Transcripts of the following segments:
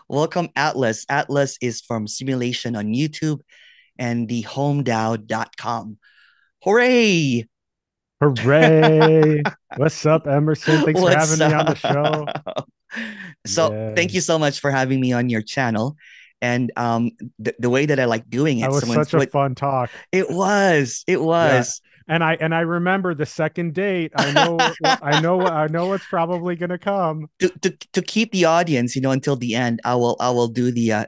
Welcome, Atlas. Atlas is from Simulation on YouTube and the homedao.com. Hooray! Hooray! What's up, Emerson? Thanks for What's having me on the show. up? So, Yeah, thank you so much for having me on your channel. And the way that I like doing that it, was someone's such a what fun talk. it Yeah, was. and I remember the second date. I know what's probably gonna come. To keep the audience, until the end, I will do the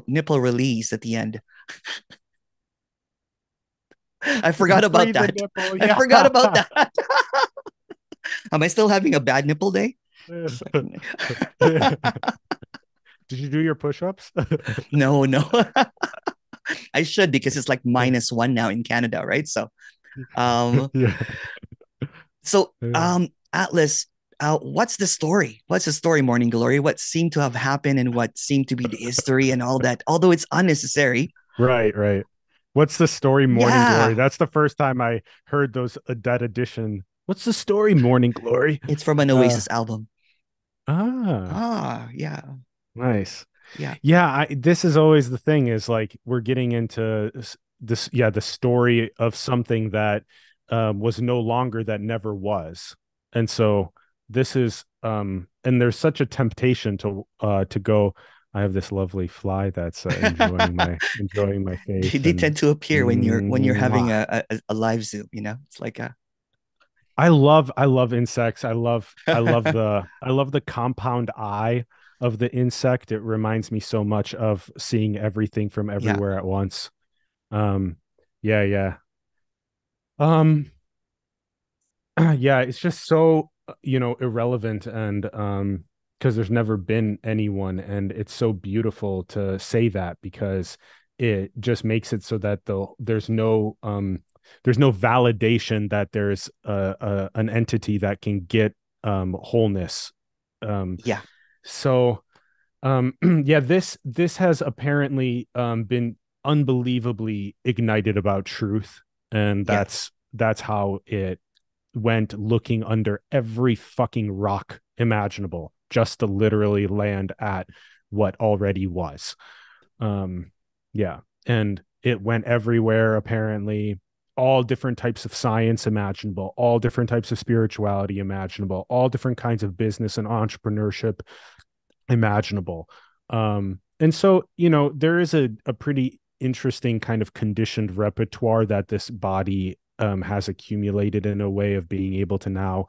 nipple release at the end. I forgot Free about the that. nipple. I Yeah. forgot about that. Am I still having a bad nipple day? Did you do your push-ups? No, no. I should because it's like -1 now in Canada, right? Um, Yeah. Atlas, what's the story? What's the story, Morning Glory? What seemed to have happened and what seemed to be the history and all that, although it's unnecessary. Right, right. What's the story, Morning Glory? Yeah, That's the first time I heard that addition. What's the story, Morning Glory? it's from an Uh, Oasis album. ah, Yeah, nice. yeah, Yeah, this is always the thing is like we're getting into yeah, the story of something that was no longer that never was. And so this is and there's such a temptation to go, I have this lovely fly that's enjoying my face they and tend to appear when you're having mwah. a live Zoom. It's like a I love insects. I love the compound eye of the insect. It reminds me so much of seeing everything from yeah, everywhere at once. Um, yeah, yeah. Um, yeah, it's just so irrelevant and because there's never been anyone, and it's so beautiful to say that because it just makes it so that there's no validation that there's an entity that can get wholeness. Um, yeah, so yeah, this has apparently been unbelievably ignited about truth, and yeah. that's how it went, looking under every fucking rock imaginable just to literally land at what already was. Um, yeah. And it went everywhere, apparently, all different types of science imaginable, all different types of spirituality imaginable, all different kinds of business and entrepreneurship imaginable. And so, there is a pretty interesting kind of conditioned repertoire that this body has accumulated in a way of being able to now,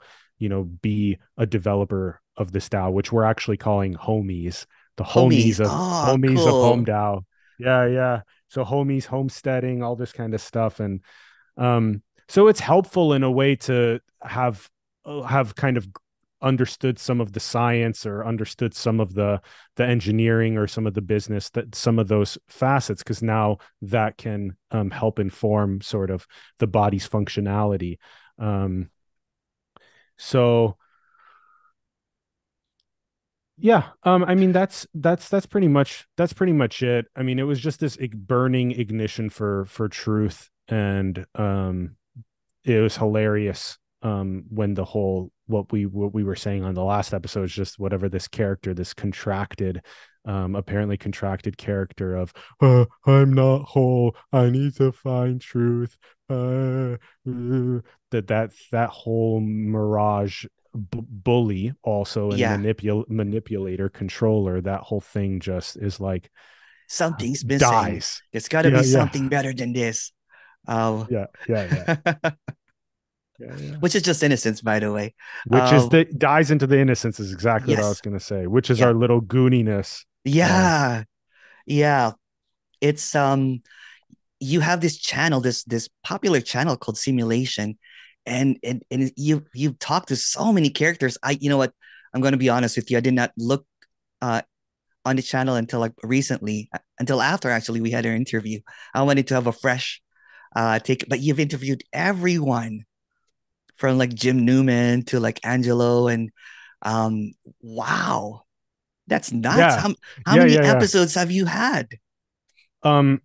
be a developer of the style, which we're actually calling homies, the Homies. homies of Oh, homies of home cool. Dao. Yeah, yeah. So homies, homesteading, all this kind of stuff. And so it's helpful in a way to have kind of understood some of the science or understood some of the engineering or some of the business, that some of those facets, because now that can help inform sort of the body's functionality. Um, so yeah, I mean that's pretty much it. I mean, it was just this burning ignition for truth, and it was hilarious when the whole what we were saying on the last episode is just whatever this character, this contracted, apparently contracted character of I'm not whole, I need to find truth, that whole mirage, bully, also, and Yeah, manipulator, controller, that whole thing just is like something's missing. dies. There's got to be Yeah, yeah, something better than this. Oh, yeah, yeah, yeah, yeah, yeah. which is just innocence, by the way. Which is Um, the dies into the innocence, is exactly what I was yes, going to say, which is yeah, our little gooniness. uh yeah, yeah. It's you have this channel, this popular channel called Simulation, and you've talked to so many characters. You know what? I'm going to be honest with you. I did not look uh on the channel until like recently, until after actually we had our interview. I wanted to have a fresh take, but you've interviewed everyone from like Jim Newman to like Angelo and um wow, that's nuts. yeah, How yeah, many yeah, yeah. episodes have you had? um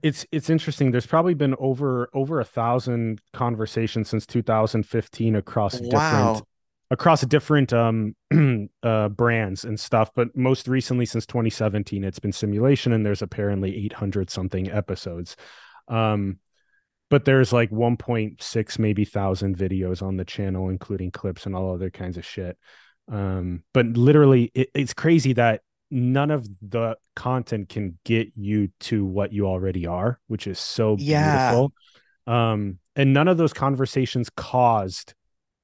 it's interesting. There's probably been over 1,000 conversations since 2015 across different Wow. across different brands and stuff, but most recently since 2017 it's been simulation, and there's apparently 800 something episodes. um but there's like 1.6 maybe thousand videos on the channel, including clips and all other kinds of shit. But literally it's crazy that none of the content can get you to what you already are, which is so Yeah. beautiful. And none of those conversations caused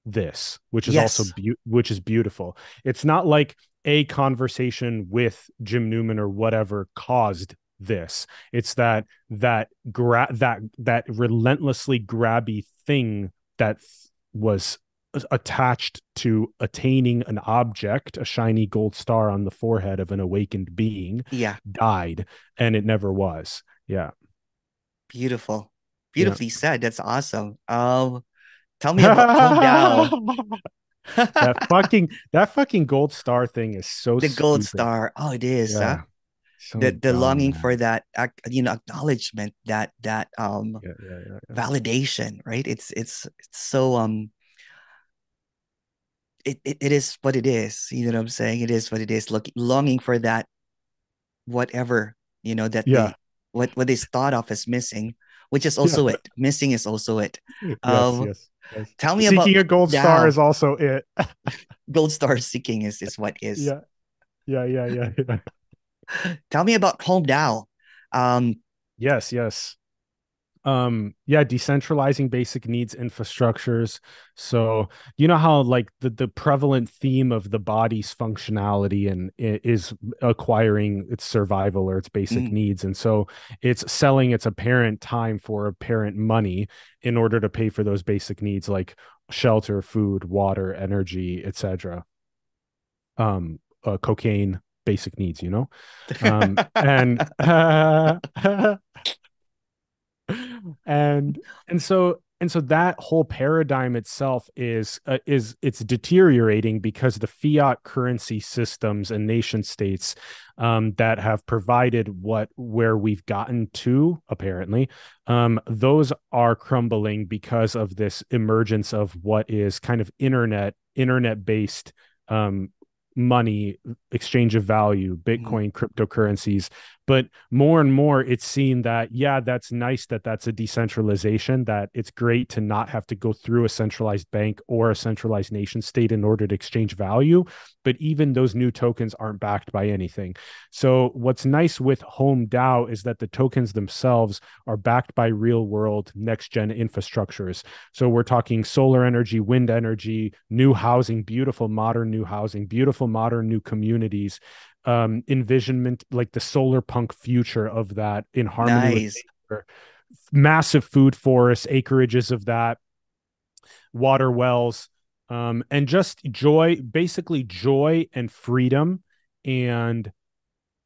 this, which is also Yes. which is beautiful. It's not like a conversation with Jim Newman or whatever caused this. It's that relentlessly grabby thing that was attached to attaining an object, a shiny gold star on the forehead of an awakened being, Yeah. died, and it never was. Yeah. Beautiful. Yeah. Beautifully said. That's awesome. Tell me about Home Dao. that fucking gold star thing is so The gold stupid. star. Oh, it is, huh? Yeah. So The dumb, longing for man. that acknowledgement, that Yeah, yeah, yeah, yeah. validation, right? It's so it is what it is. You know what I'm saying? It is what it is. Look, longing for that whatever, that Yeah. what is thought of as missing, which is Yeah. also it. Missing is also it. Yes, Um, yes, yes. tell me about Seeking a gold star Dao. is also it. Gold star seeking is what is. Yeah. Yeah, yeah, yeah, yeah. Tell me about Home Dao. Um, Yes, yes. Yeah, decentralizing basic needs infrastructures. So you know how like the prevalent theme of the body's functionality and is acquiring its survival or its basic mm, needs, and so it's selling its apparent time for apparent money in order to pay for those basic needs like shelter, food, water, energy, etc. Cocaine, basic needs, and and and so that whole paradigm itself is it's deteriorating because the fiat currency systems and nation states that have provided where we've gotten to apparently, those are crumbling because of this emergence of what is kind of internet based um, money exchange of value, mm. Bitcoin, cryptocurrencies. But more and more it's seen that, yeah, that's nice that that's a decentralization, that it's great to not have to go through a centralized bank or a centralized nation state in order to exchange value. But even those new tokens aren't backed by anything. So what's nice with Home DAO is that the tokens themselves are backed by real world next gen infrastructures. So we're talking solar energy, wind energy, new housing, beautiful modern new housing, beautiful modern new communities, envisionment, like the solar punk future of that in harmony with Nice. nature, massive food forests, acreages of that, water wells, and just joy, basically joy and freedom. And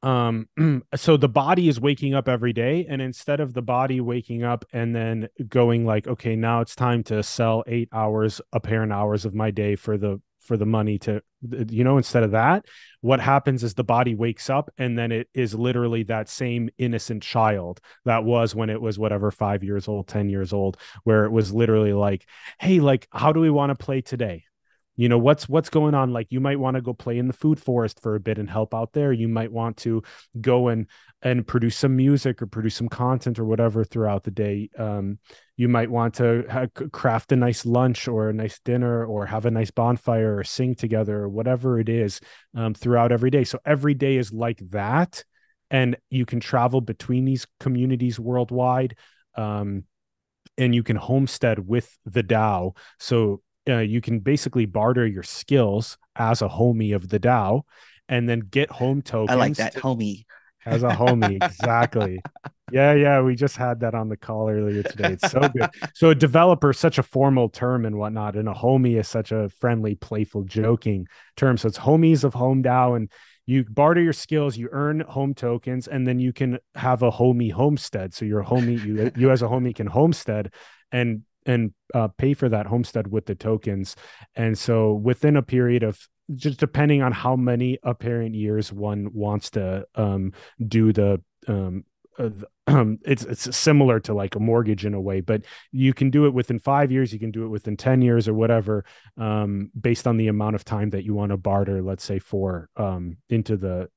so the body is waking up every day, and instead of the body waking up and then going like, okay, now it's time to sell 8 hours apparent hours of my day for the money to, instead of that, what happens is the body wakes up, and then it is literally that same innocent child that was when it was whatever 5 years old, 10 years old, where it was literally like, hey, like, how do we want to play today? What's going on? Like, you might want to go play in the food forest for a bit and help out there. You might want to go and produce some music or produce some content or whatever throughout the day. You might want to craft a nice lunch or a nice dinner or have a nice bonfire or sing together or whatever it is, throughout every day. So every day is like that, and you can travel between these communities worldwide. And you can homestead with the DAO. So you can basically barter your skills as a homie of the DAO, and then get home I like tokens that, homie. as a homie. Exactly. Yeah, yeah. We just had that on the call earlier today. It's so good. So a developer is such a formal term and whatnot, and a homie is such a friendly, playful, joking term. So it's homies of Home DAO, and you barter your skills, you earn home tokens, and then you can have a homie homestead. So your homie, you as a homie can homestead and pay for that homestead with the tokens. And so within a period of, just depending on how many apparent years one wants to do the it's similar to like a mortgage in a way, but you can do it within 5 years, you can do it within 10 years or whatever, based on the amount of time that you want to barter, let's say, for into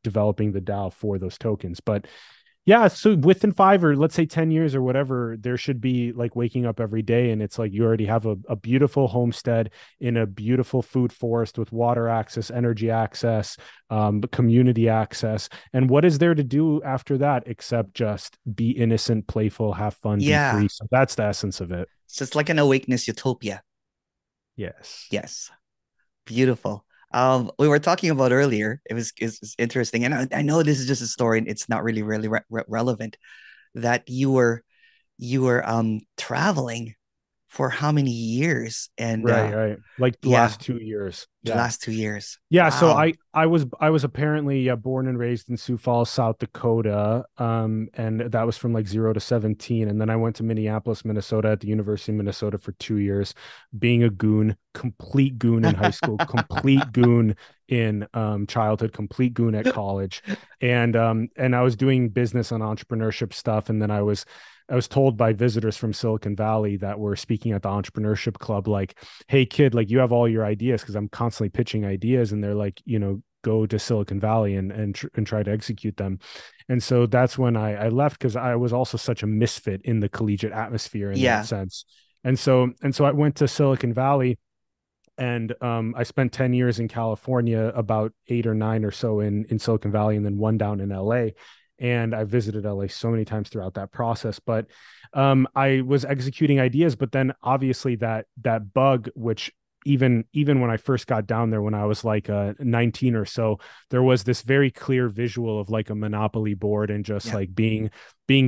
developing the DAO for those tokens. But yeah, so within 5 or let's say 10 years or whatever, there should be like waking up every day and it's like you already have a beautiful homestead in a beautiful food forest with water access, energy access, community access. And what is there to do after that except just be innocent, playful, have fun, be Yeah. free? So that's the essence of it. So it's like an awakeness utopia. Yes. Yes. Beautiful. We were talking about earlier. It's interesting, and I know this is just a story, and it's not really relevant. That you were traveling for how many years? And Right, right. Like the yeah, last 2 years. the Yeah. last 2 years. Yeah, so Wow. I was apparently born and raised in Sioux Falls, South Dakota, and that was from like 0 to 17, and then I went to Minneapolis, Minnesota, at the University of Minnesota for 2 years, being a goon, complete goon in high school, complete goon in childhood, complete goon at college, and I was doing business and entrepreneurship stuff, and then I was told by visitors from Silicon Valley that were speaking at the entrepreneurship club, like, hey kid, like you have all your ideas, because I'm constantly pitching ideas, and they're like, go to Silicon Valley and try to execute them. And so that's when I left, because I was also such a misfit in the collegiate atmosphere in that Yeah, sense. And so I went to Silicon Valley, and I spent 10 years in California, about 8 or 9 or so in Silicon Valley, and then one down in LA. And I visited LA so many times throughout that process. But I was executing ideas, but then obviously that bug, which even when I first got down there, when I was like 19 or so, there was this very clear visual of like a Monopoly board, and just yeah, like being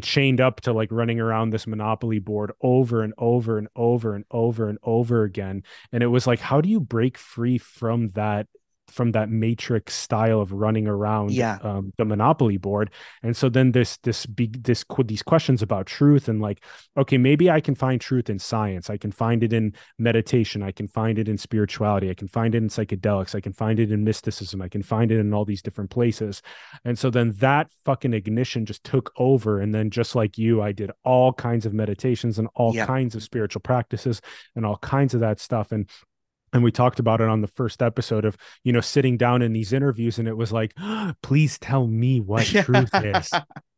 chained up to like running around this Monopoly board over and over and over and over and over again. And it was like, how do you break free from that matrix style of running around yeah, the Monopoly board? And so then these questions about truth, and like, okay, maybe I can find truth in science, I can find it in meditation, I can find it in spirituality, I can find it in psychedelics, I can find it in mysticism, I can find it in all these different places. And so then that fucking ignition just took over, and then just like you, I did all kinds of meditations and all yeah, kinds of spiritual practices and all kinds of that stuff. And we talked about it on the first episode of, sitting down in these interviews, and it was like, please tell me what truth is,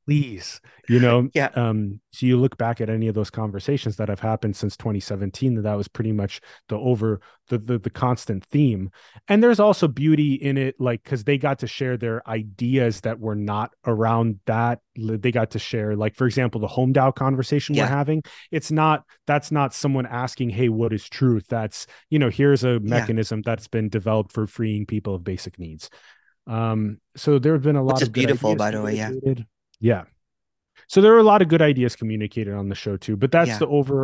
please. yeah, So you look back at any of those conversations that have happened since 2017, that was pretty much the constant theme. And there's also beauty in it, like, because they got to share their ideas that were not around that. They got to share, like, for example, the home DAO conversation we're yeah, having. That's not someone asking, hey, what is truth? That's, here's a yeah. mechanism that's been developed for freeing people of basic needs. So there have been a Which lot is of good beautiful, ideas by the way. Yeah, communicated. Yeah. So there were a lot of good ideas communicated on the show too, but yeah,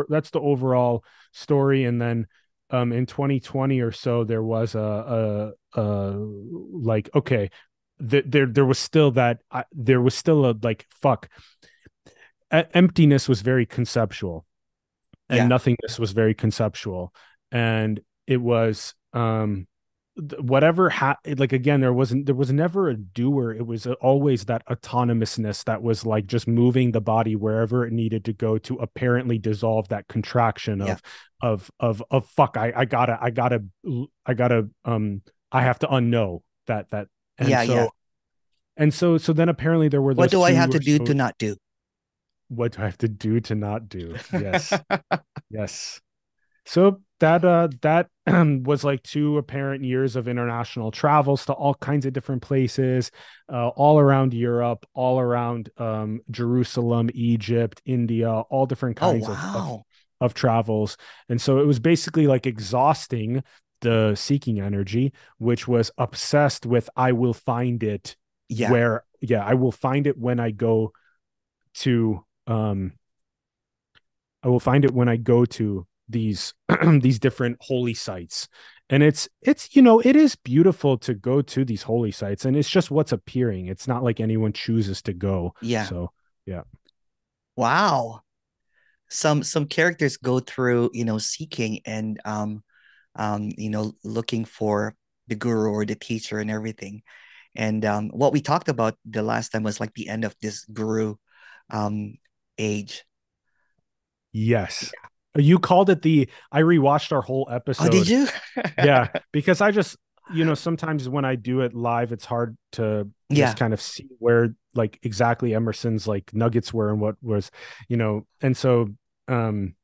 that's the overall story. And then in 2020 or so, there was like, okay, there was still there was still a, like, fuck, emptiness was very conceptual, and yeah, nothingness was very conceptual, and it was whatever like, again, there was never a doer. It was always that autonomousness that was like just moving the body wherever it needed to go to apparently dissolve that contraction yeah, of fuck, I have to unknow that. and yeah, yeah. so so then apparently there were What those do I two have to or do to so. not do? What do I have to do to not do? Yes. Yes. So that was like 2 apparent years of international travels to all kinds of different places, all around Europe, all around Jerusalem, Egypt, India, all different Oh, kinds wow. of travels. And so it was basically like exhausting the seeking energy, which was obsessed with, I will find it Yeah, where, yeah, I will find it when I go to I will find it when I go to these these different holy sites. And it's it is beautiful to go to these holy sites, and it's just what's appearing. It's not like anyone chooses to go. yeah. So, yeah. Wow. Some characters go through, seeking and looking for the guru or the teacher and everything. And what we talked about the last time was like the end of this guru um, age. Yes. You called it the I rewatched our whole Oh, did episode. you? Yeah, because I just, sometimes when I do it live, it's hard to just Yeah, kind of see where like exactly Emerson's like nuggets were and what was, and so um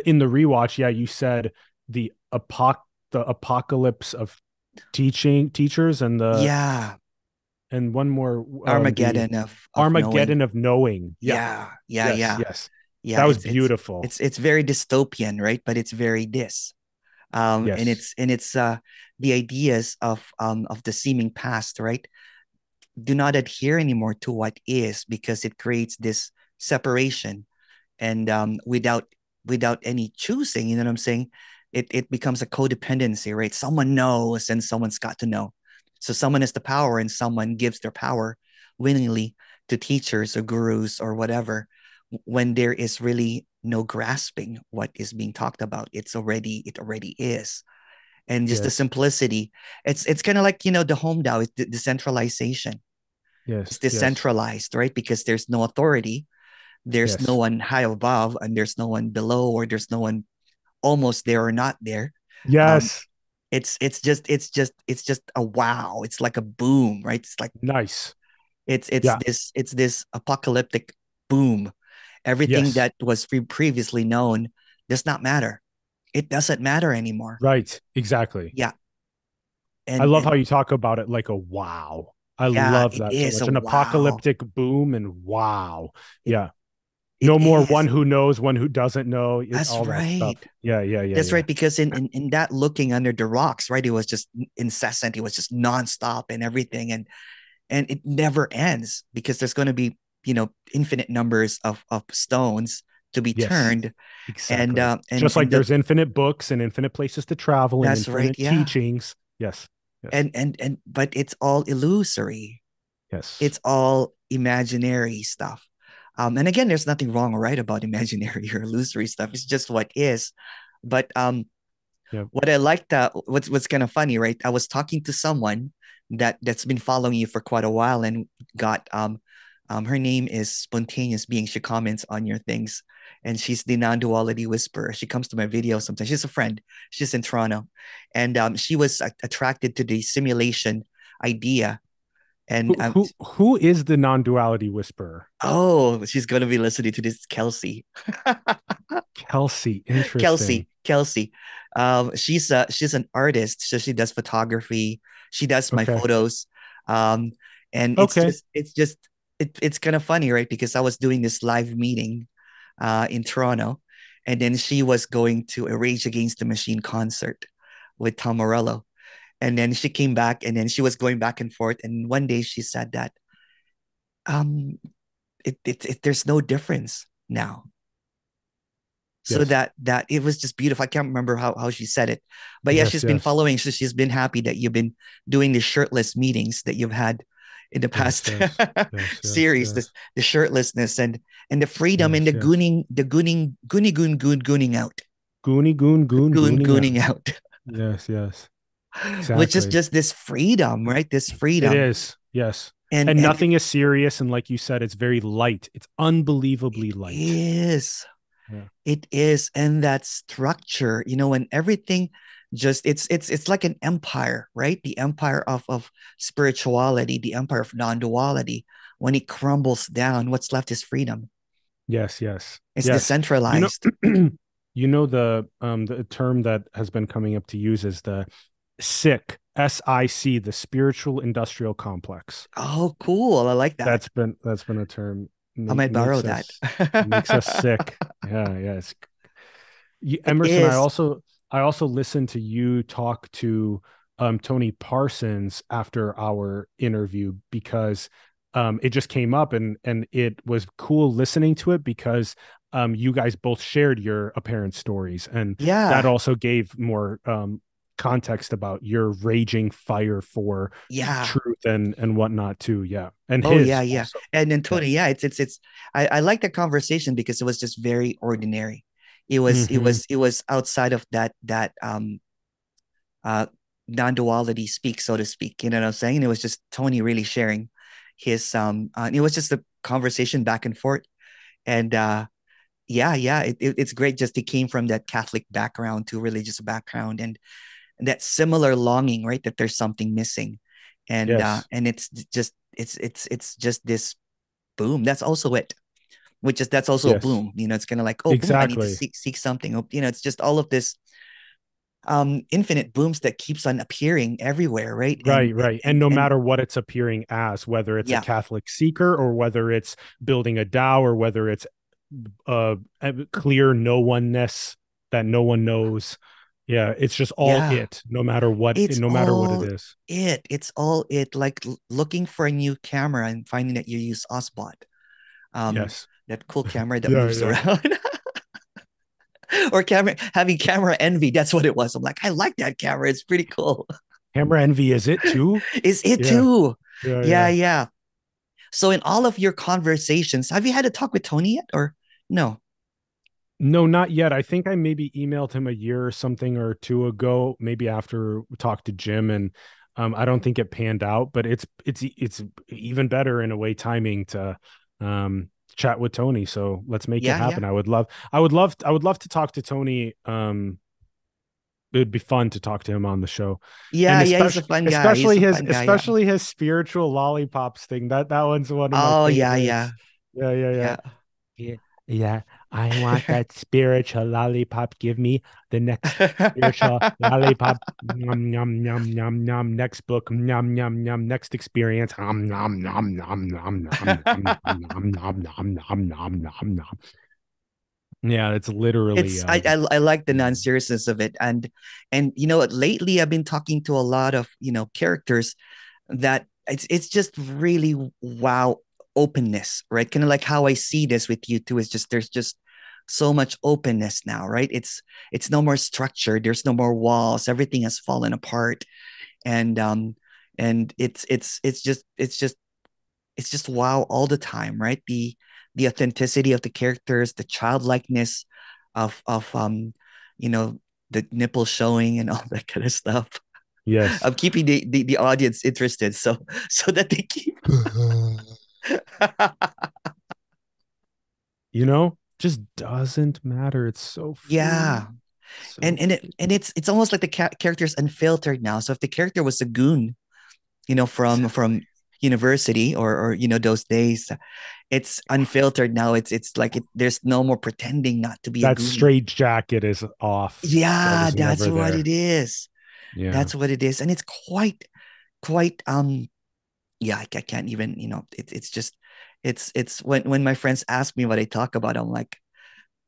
in the rewatch, yeah, you said the the apocalypse of teachers yeah. and one more the Armageddon of knowing. Armageddon of knowing. Yeah. Yeah, yeah, Yes, yeah, yes. yeah. That was It's beautiful. it's very dystopian, right? But it's very this. And Yes. it's the ideas of the seeming past, right? Do not adhere anymore to what is because it creates this separation and without any choosing, you know what I'm saying? It becomes a codependency, right? Someone knows and someone's got to know. So someone has the power and someone gives their power willingly to teachers or gurus or whatever when there is really no grasping what is being talked about. It already is. And just the Yes. simplicity. It's kind of like, the home DAO, it's the decentralization. It's Yes. Yes. decentralized, right? Because there's no authority, there's no Yes. one high above, and there's no one below, or there's no one almost there or not there. Um, Yes. it's just a wow. It's like a boom, right? It's like Nice. it's Yeah. this apocalyptic boom. Everything Yes. that was previously known does not matter. It doesn't matter anymore. Right. Exactly. Yeah, I and love how and you talk about it like a wow. I yeah, love it that so is a much. An wow. apocalyptic boom and wow. It Yeah. it No more one is. who knows, one who doesn't know, That's all that stuff. right. Yeah. Yeah. Yeah. That's Yeah. right, because in that looking under the rocks, right? It was just incessant. It was just nonstop and everything, and it never ends because there's going to be infinite numbers of stones to be Yes. turned, and Exactly. Just like there's infinite books and infinite places to travel and that's right, infinite yeah, teachings. Yes. Yes. and but it's all illusory. Yes. It's all imaginary stuff. And again, there's nothing wrong or right about imaginary or illusory stuff. It's just what is. But Yeah. what I liked, what's kind of funny, right? I was talking to someone that's been following you for quite a while and got her name is Spontaneous Being. She comments on your things, and she's the Non-Duality Whisperer. She comes to my videos sometimes. She's a friend. She's in Toronto, and she was attracted to the simulation idea. And Who is the non-duality whisperer? oh, she's gonna be listening to this, Kelsey. Kelsey. Interesting. Kelsey. She's an artist, so she does photography. She does my Okay. photos. Um, and Okay. it's kind of funny, right? Because I was doing this live meeting in Toronto, and then she was going to a Rage Against the Machine concert with Tom Morello. And then she came back, and then she was going back and forth. And one day she said that um, there's no difference now, so Yes. that it was just beautiful. I can't remember how she said it, but yeah, Yes. she's been Yes. following. So she's been happy that you've been doing the shirtless meetings that you've had in the Yes. past Yes. Yes. Yes. series. Yes. The shirtlessness and the freedom and Yes. Yes. the gooning out, Gooning gooning out. out, Yes. Yes. which is Exactly. just this freedom, right? This It freedom, is. Yes. and And and nothing is serious. And like you said, it's very light. It's it unbelievably light. is. Yeah. It is, and that structure, when everything just it's like an empire, right? The empire of spirituality, the empire of non-duality. When it crumbles down, what's left is freedom. Yes. Yes. It's Yes. You know, decentralized. the term that has been coming up to use is the SIC, the spiritual industrial complex. Oh, cool. I like that. That's been a term I might borrow that. makes us sick. Yeah, yeah. It Emerson, is. I also listened to you talk to Tony Parsons after our interview because it just came up and it was cool listening to it because you guys both shared your apparent stories and that Yeah. also gave more context about your raging fire for Yeah. truth and whatnot too. Yeah, and Oh yeah, his yeah. also. And then Yeah. Tony, yeah, it's I like the conversation because it was just very ordinary. It was it Hmm. was it was outside of that uh non-duality speak, so to speak. You know what I'm saying? And it was just Tony really sharing his it was just a conversation back and forth. And yeah, it's great. Just he came from that Catholic background to religious background, and that similar longing, right? That there's something missing, Yes. and it's just this boom. That's also it. Which is that's also a Yes. boom. It's kind of like, oh boom, I need to Exactly. seek something. Oh, it's just all of this infinite booms that keeps on appearing everywhere, right? Right, right. And no And matter what it's appearing as, whether it's a yeah, Catholic seeker or whether it's building a DAO or whether it's a clear no oneness that no one knows. Yeah, it's just all yeah, it, no matter what, it's no matter what it all is. it's all it. Like looking for a new camera and finding that you use Osbot, um Yes. that cool camera that Yeah, moves yeah. around. Or camera having camera envy. That's what it was. I'm like, I like that camera, it's pretty cool. Camera envy is it too? Is it Yeah, too? yeah, Yeah, yeah. yeah. So in all of your conversations, have you had a talk with Tony yet, or no? No, not yet. I think I maybe emailed him a year or something or two ago, maybe after we talked to Jim, and I don't think it panned out. But it's even better in a way timing to chat with Tony. So let's make it Yeah, yeah. happen. I would love to talk to Tony. It would be fun to talk to him on the show, and Yeah, yeah, he's a fun guy. He's especially a his fun guy, yeah. spiritual lollipops thing. That one's one of my Oh, yeah, favorites. yeah. Yeah, yeah, yeah. Yeah. Yeah, yeah. I want that spiritual lollipop. Give me the next spiritual lollipop. Nom nom nom nom nom. Next book. Nom nom nom. Next experience. Nom nom nom nom nom nom nom nom nom nom nom nom nom nom. Yeah, it's literally It's I like the non-seriousness of it. And lately I've been talking to a lot of, characters that it's just really wow openness, right? Kind of like how I see this with you too, is just there's just so much openness now, right? It's no more structure, there's no more walls, everything has fallen apart. And it's just wow all the time, right? The authenticity of the characters, the childlikeness of you know the nipple showing and all that kind of stuff. yes. I'm keeping the audience interested, so that they keep. Just doesn't matter. It's so free. Yeah, So and free. it's almost like the character's unfiltered now. So if the character was a goon, from Exactly. university, or those days, it's unfiltered now. It's like there's no more pretending not to be a That goon. straight jacket is off. That Yeah, was that's never what it there. is. Yeah. That's what it is, and it's quite yeah, I can't even, it's just it's when my friends ask me what I talk about, I'm like,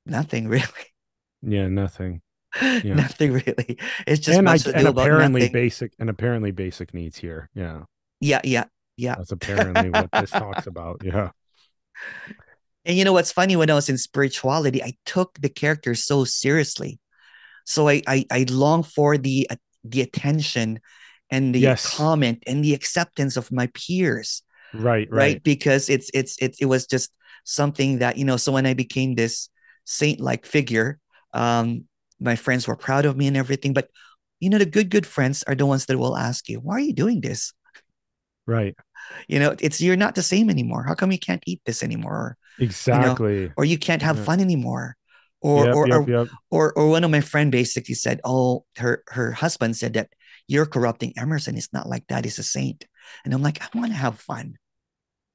nothing really. Yeah, nothing. Yeah. Nothing really. It's just And much to do about nothing. apparently basic needs here. Yeah. Yeah, yeah, yeah. That's apparently what this talks about. Yeah. And you know what's funny? When I was in spirituality, I took the character so seriously. So I long for the attention and the Yes. comment and the acceptance of my peers, Right, right. right? Because it was just something that, so when I became this saint-like figure, um, my friends were proud of me and everything. But the good friends are the ones that will ask you, why are you doing this? Right. It's you're not the same anymore. How come you can't eat this anymore? You know, Exactly. or you can't have Yeah. fun anymore. Or Yep, or yep, or yep. or one of my friend basically said, oh, her husband said that you're corrupting Emerson. It's not like that. He's a saint. And I'm like, I want to have fun.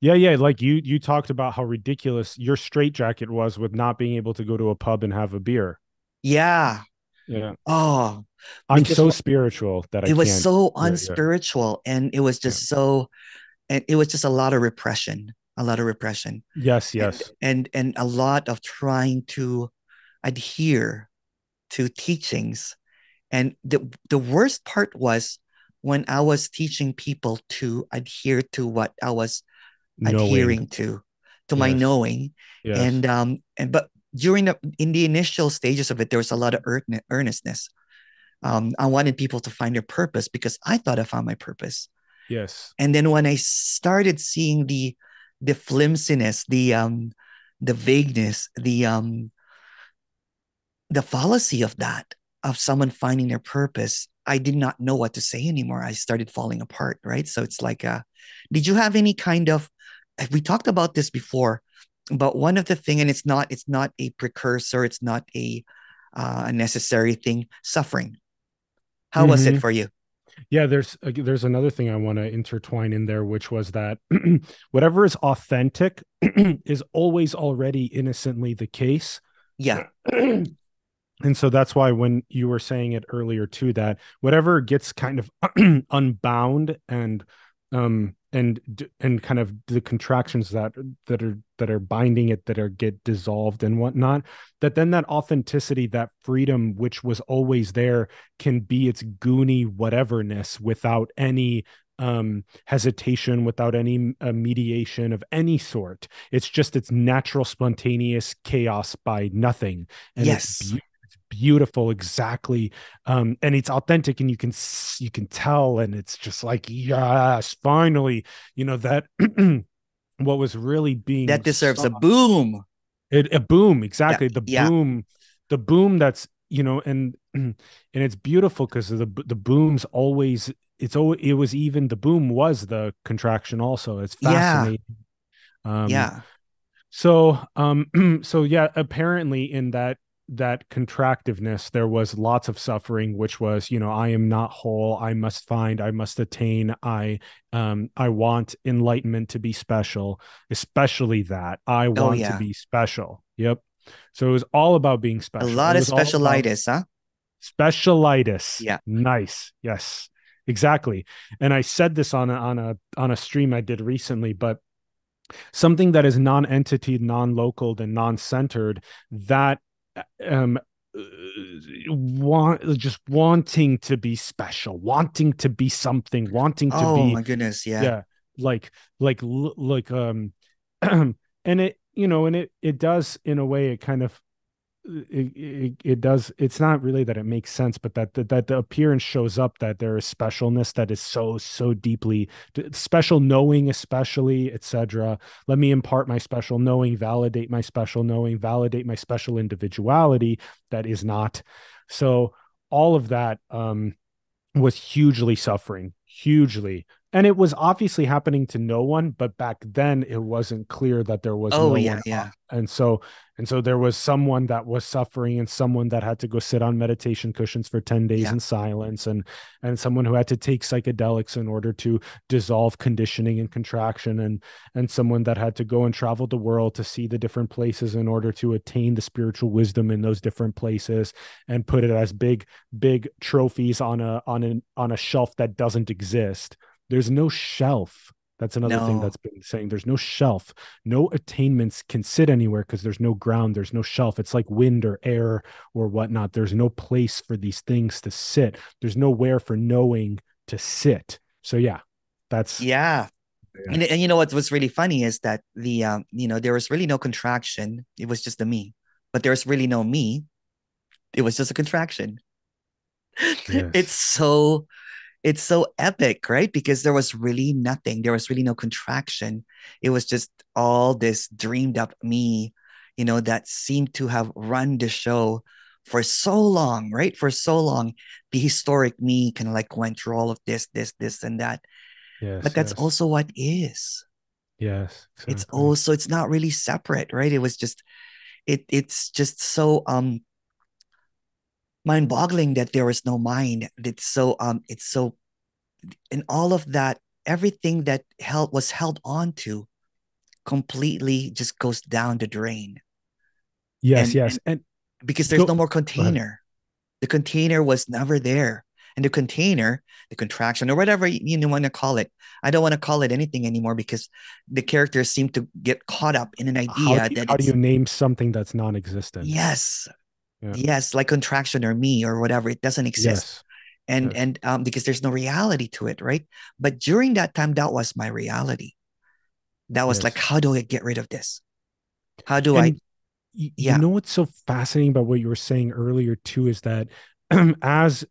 Yeah, yeah. Like you talked about how ridiculous your straitjacket was with not being able to go to a pub and have a beer. Yeah. Yeah. Oh, I'm because so spiritual that I it was can't. so Yeah, yeah, unspiritual, and it was yeah. just so, and it was just a lot of repression, Yes, and yes. and a lot of trying to adhere to teachings. And the worst part was when I was teaching people to adhere to what I was Knowing. adhering to my Yes. knowing. Yes. And but during in the initial stages of it, there was a lot of earnestness. I wanted people to find their purpose because I thought I found my purpose. Yes. And then when I started seeing the flimsiness, the vagueness, the fallacy of that, of someone finding their purpose, I did not know what to say anymore. I started falling apart, right? So it's like, did you have any kind of, we talked about this before, but one of the thing, and it's not a precursor, it's not a necessary thing, suffering. How was it Mm-hmm. for you? Yeah, there's another thing I want to intertwine in there, which was that whatever is authentic is always already innocently the case. Yeah. And so that's why when you were saying it earlier too, that whatever gets kind of unbound and kind of the contractions that are binding it, that are get dissolved and whatnot, that then that authenticity, that freedom which was always there, can be its goony whateverness without any hesitation, without any mediation of any sort. It's just its natural spontaneous chaos by nothing, and it's Yes. beautiful, beautiful, exactly. And it's authentic, and you can tell, and it's just like, yes, finally, that what was really being That deserves saw, a boom. it a boom, Yeah. exactly, Yeah. the boom that's, and it's beautiful because the boom's always, it was, even the boom was the contraction also. It's Yeah. fascinating. um Yeah. so yeah, apparently in that contractiveness there was lots of suffering, which was, I am not whole, I must find, I must attain, I want enlightenment to be special, especially that I Oh, want to yeah. be special. Yep. So it was all about being A special. It lot of was all about specialitis, huh? specialitis. Yeah. Nice. Yes, exactly. And I said this on a stream I did recently, but something that is non-entity, non-local, and non-centered, that um just wanting to be special, wanting to be something, wanting to Oh be, my goodness. Yeah. yeah, like and it does, in a way, it kind of, it does, it's not really that it makes sense, but that the appearance shows up, that there is specialness that is so deeply special knowing, especially, etc. Let me impart my special knowing, validate my special knowing, validate my special individuality that is not. So all of that was hugely suffering, hugely. And it was obviously happening to no one, but back then it wasn't clear that there was Oh, no yeah. one. Yeah. And so there was someone that was suffering, and someone that had to go sit on meditation cushions for 10 days Yeah. in silence, and someone who had to take psychedelics in order to dissolve conditioning and contraction, and someone that had to go and travel the world to see the different places in order to attain the spiritual wisdom in those different places, and put it as big trophies on a shelf that doesn't exist. There's no shelf. That's another thing No. that's been saying. There's no shelf. No attainments can sit anywhere because there's no ground. There's no shelf. It's like wind or air or whatnot. There's no place for these things to sit. There's nowhere for knowing to sit. So yeah, that's, Yeah. yeah. And you know what's really funny is that there was really no contraction. It was just the me. But there was really no me. It was just a contraction. It's Yes. so it's so epic, right? Because there was really nothing. There was really no contraction. It was just all this dreamed up me, that seemed to have run the show for so long, right? For so long. The historic me kind of like went through all of this, and that. But Yes. that's Yes. also what is. Yes. It's Exactly. also, it's not really separate, right? It was just, it's just so mind-boggling that there was no mind. It's so and all of that, everything that was held on to completely just goes down the drain. Yes. And Yes. And because there's go, no more go ahead. container. The container was never there. And the container, the contraction, or whatever you want to call it, I don't want to call it anything anymore because the characters seem to get caught up in an idea that How do you it's, name something that's non-existent? yes, Yeah. yes, like contraction or me or whatever, it doesn't exist. Yes. And Yes. because there's no reality to it, right? But during that time, that was my reality. That was like, Yes. how do I get rid of this? How do I? And you Yeah. know what's so fascinating about what you were saying earlier too is that as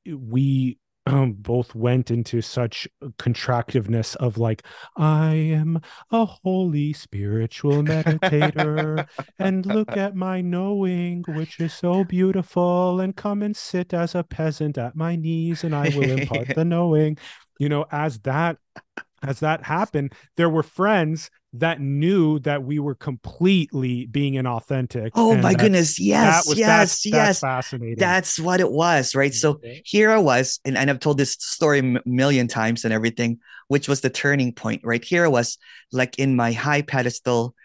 we both went into such contractiveness of like, I am a holy spiritual meditator, and look at my knowing, which is so beautiful, and come and sit as a peasant at my knees, and I will impart the knowing. As that happened, there were friends that knew that we were completely being inauthentic, Oh and my that goodness. that Yes, was that's yes, that's yes. fascinating. That's what it was, right? So Yeah. here I was, and I've told this story a million times and everything, which was the turning point, right? Here I was, like in my high pedestal,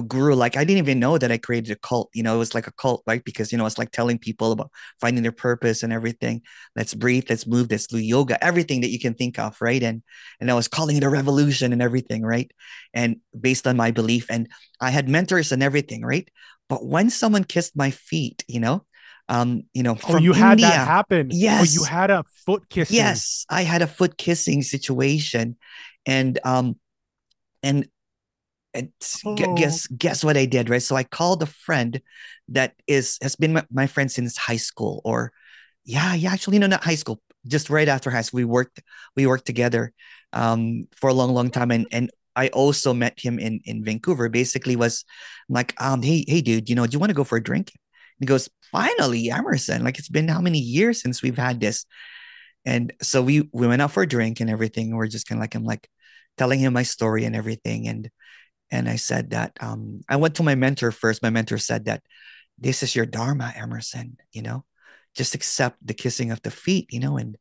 guru. Like I didn't even know that I created a cult. It was like a cult, right? Because it's like telling people about finding their purpose and everything. Let's breathe, let's move, let's do yoga, everything that you can think of, right? And I was calling it a revolution and everything, right? And based on my belief, and I had mentors and everything, right? But when someone kissed my feet, Oh, from you had that India. happen. Oh, you Yes, had a foot kissing. yes, I had a foot kissing situation, and and Oh, guess what I did, right? So I called a friend that has been my friend since high school, or yeah, actually, no, not high school, just right after high school. We worked together for a long, long time, and I also met him in Vancouver. Basically, was like, hey, dude, do you want to go for a drink? He goes, finally, Emerson. Like it's been how many years since we've had this? And so we went out for a drink and everything. We're just kind of like, I'm like telling him my story and everything, and I said that I went to my mentor first. My mentor said that this is your dharma, Emerson. Just accept the kissing of the feet. And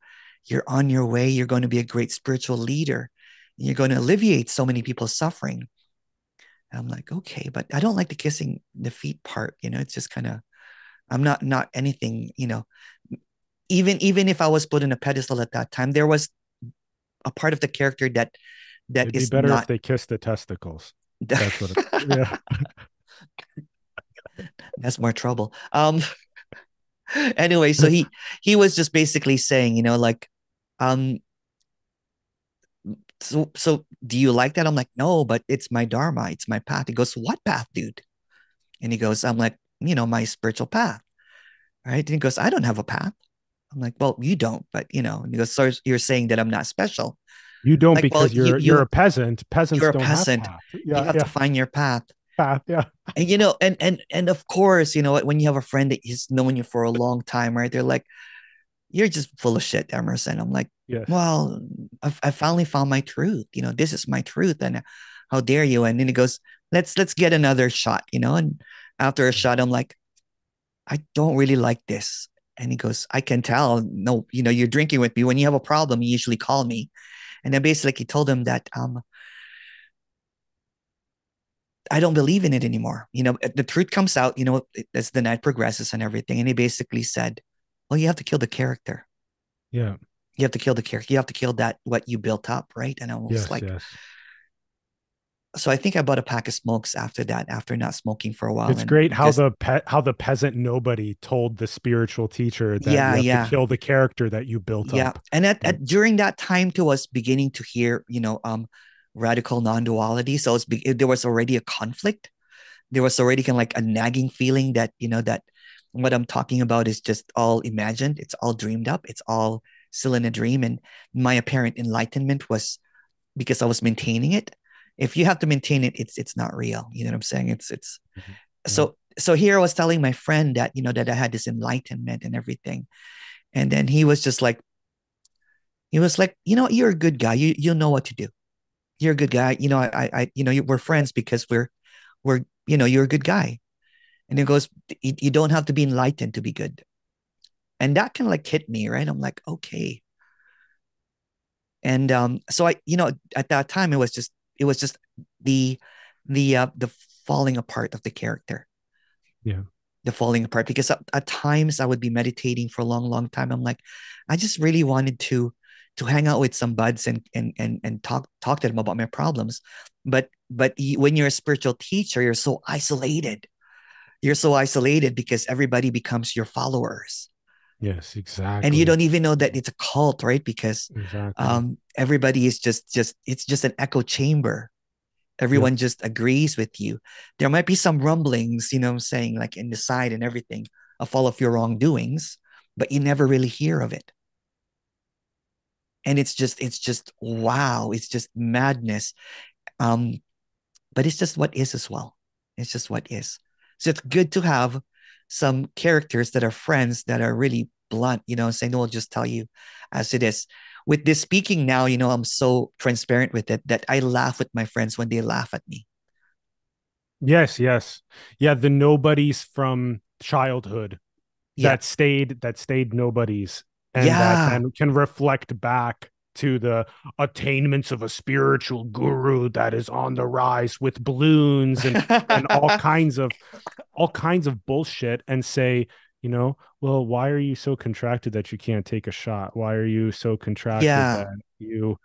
you're on your way. You're going to be a great spiritual leader. You're going to alleviate so many people's suffering. And I'm like, okay, but I don't like the kissing the feet part. It's just kind of, I'm not anything. Even if I was put in a pedestal at that time, there was a part of the character that it'd be is better if not. they kissed the testicles. That's what. Yeah. That's more trouble. Anyway, so he was just basically saying, like, um, so do you like that? I'm like, no, but it's my dharma, it's my path. He goes, what path, dude? And he goes, I'm like, my spiritual path, right? And he goes, I don't have a path. I'm like, well, you don't, but and he goes, so you're saying that I'm not special? You don't Like, well, because you're a peasant. you're Peasants a don't have peasant. path. You Yeah, have to yeah. find your path. Path. Yeah. And of course, when you have a friend that has known you for a long time, right? They're like, you're just full of shit, Emerson. I'm like, Yes. well, I finally found my truth. This is my truth, and how dare you? And then he goes, let's get another shot. And after a shot, I'm like, I don't really like this. And he goes, I can tell. No, you're drinking with me. When you have a problem, you usually call me. And then basically he told him that I don't believe in it anymore. The truth comes out, as the night progresses and everything. And he basically said, well, you have to kill the character. Yeah. You have to kill the character. You have to kill that, what you built up, right? And I was Yes. like, Yes. so I think I bought a pack of smokes after that, after not smoking for a while. It's And great how because, the peasant nobody told the spiritual teacher that yeah, you have to yeah, kill the character that you built yeah. up. And Yeah. during that time too, I was beginning to hear, radical non-duality. So there was already a conflict. There was already kind of like a nagging feeling that, that what I'm talking about is just all imagined. It's all dreamed up. It's all still in a dream. And my apparent enlightenment was because I was maintaining it. If you have to maintain it, it's not real. You know what I'm saying? It's Mhm. Yeah. so here I was telling my friend that, that I had this enlightenment and everything. And then he was like, you're a good guy. You know what to do. You're a good guy. We're friends because we're you're a good guy. And he goes, you don't have to be enlightened to be good. And that kind of like hit me, right? I'm like, okay. And so at that time it was just the the falling apart of the character, Yeah. the falling apart. Because at times I would be meditating for a long, long time. I'm like, I just really wanted to hang out with some buds and talk to them about my problems. But when you're a spiritual teacher, you're so isolated. You're so isolated because everybody becomes your followers, Yes. and you Exactly. don't even know that it's a cult, right? Because Exactly. everybody is just it's just an echo chamber. Yep. Everyone just agrees with you. There might be some rumblings, what I'm saying, like in the side and everything of all of your wrongdoings, but you never really hear of it. And it's just wow, it's just madness. Um, but it's just what is as well. It's just what is. So it's good to have some characters that are friends that are really blunt, saying, no, I'll just tell you as it is. With this speaking now, I'm so transparent with it that I laugh with my friends when they laugh at me. Yes, yes. Yeah, the nobodies from childhood Yeah. that stayed nobodies, and that Yeah. then can reflect back to the attainments of a spiritual guru that is on the rise with balloons and all kinds of bullshit, and say, well, why are you so contracted that you can't take a shot? Why are you so contracted Yeah. that you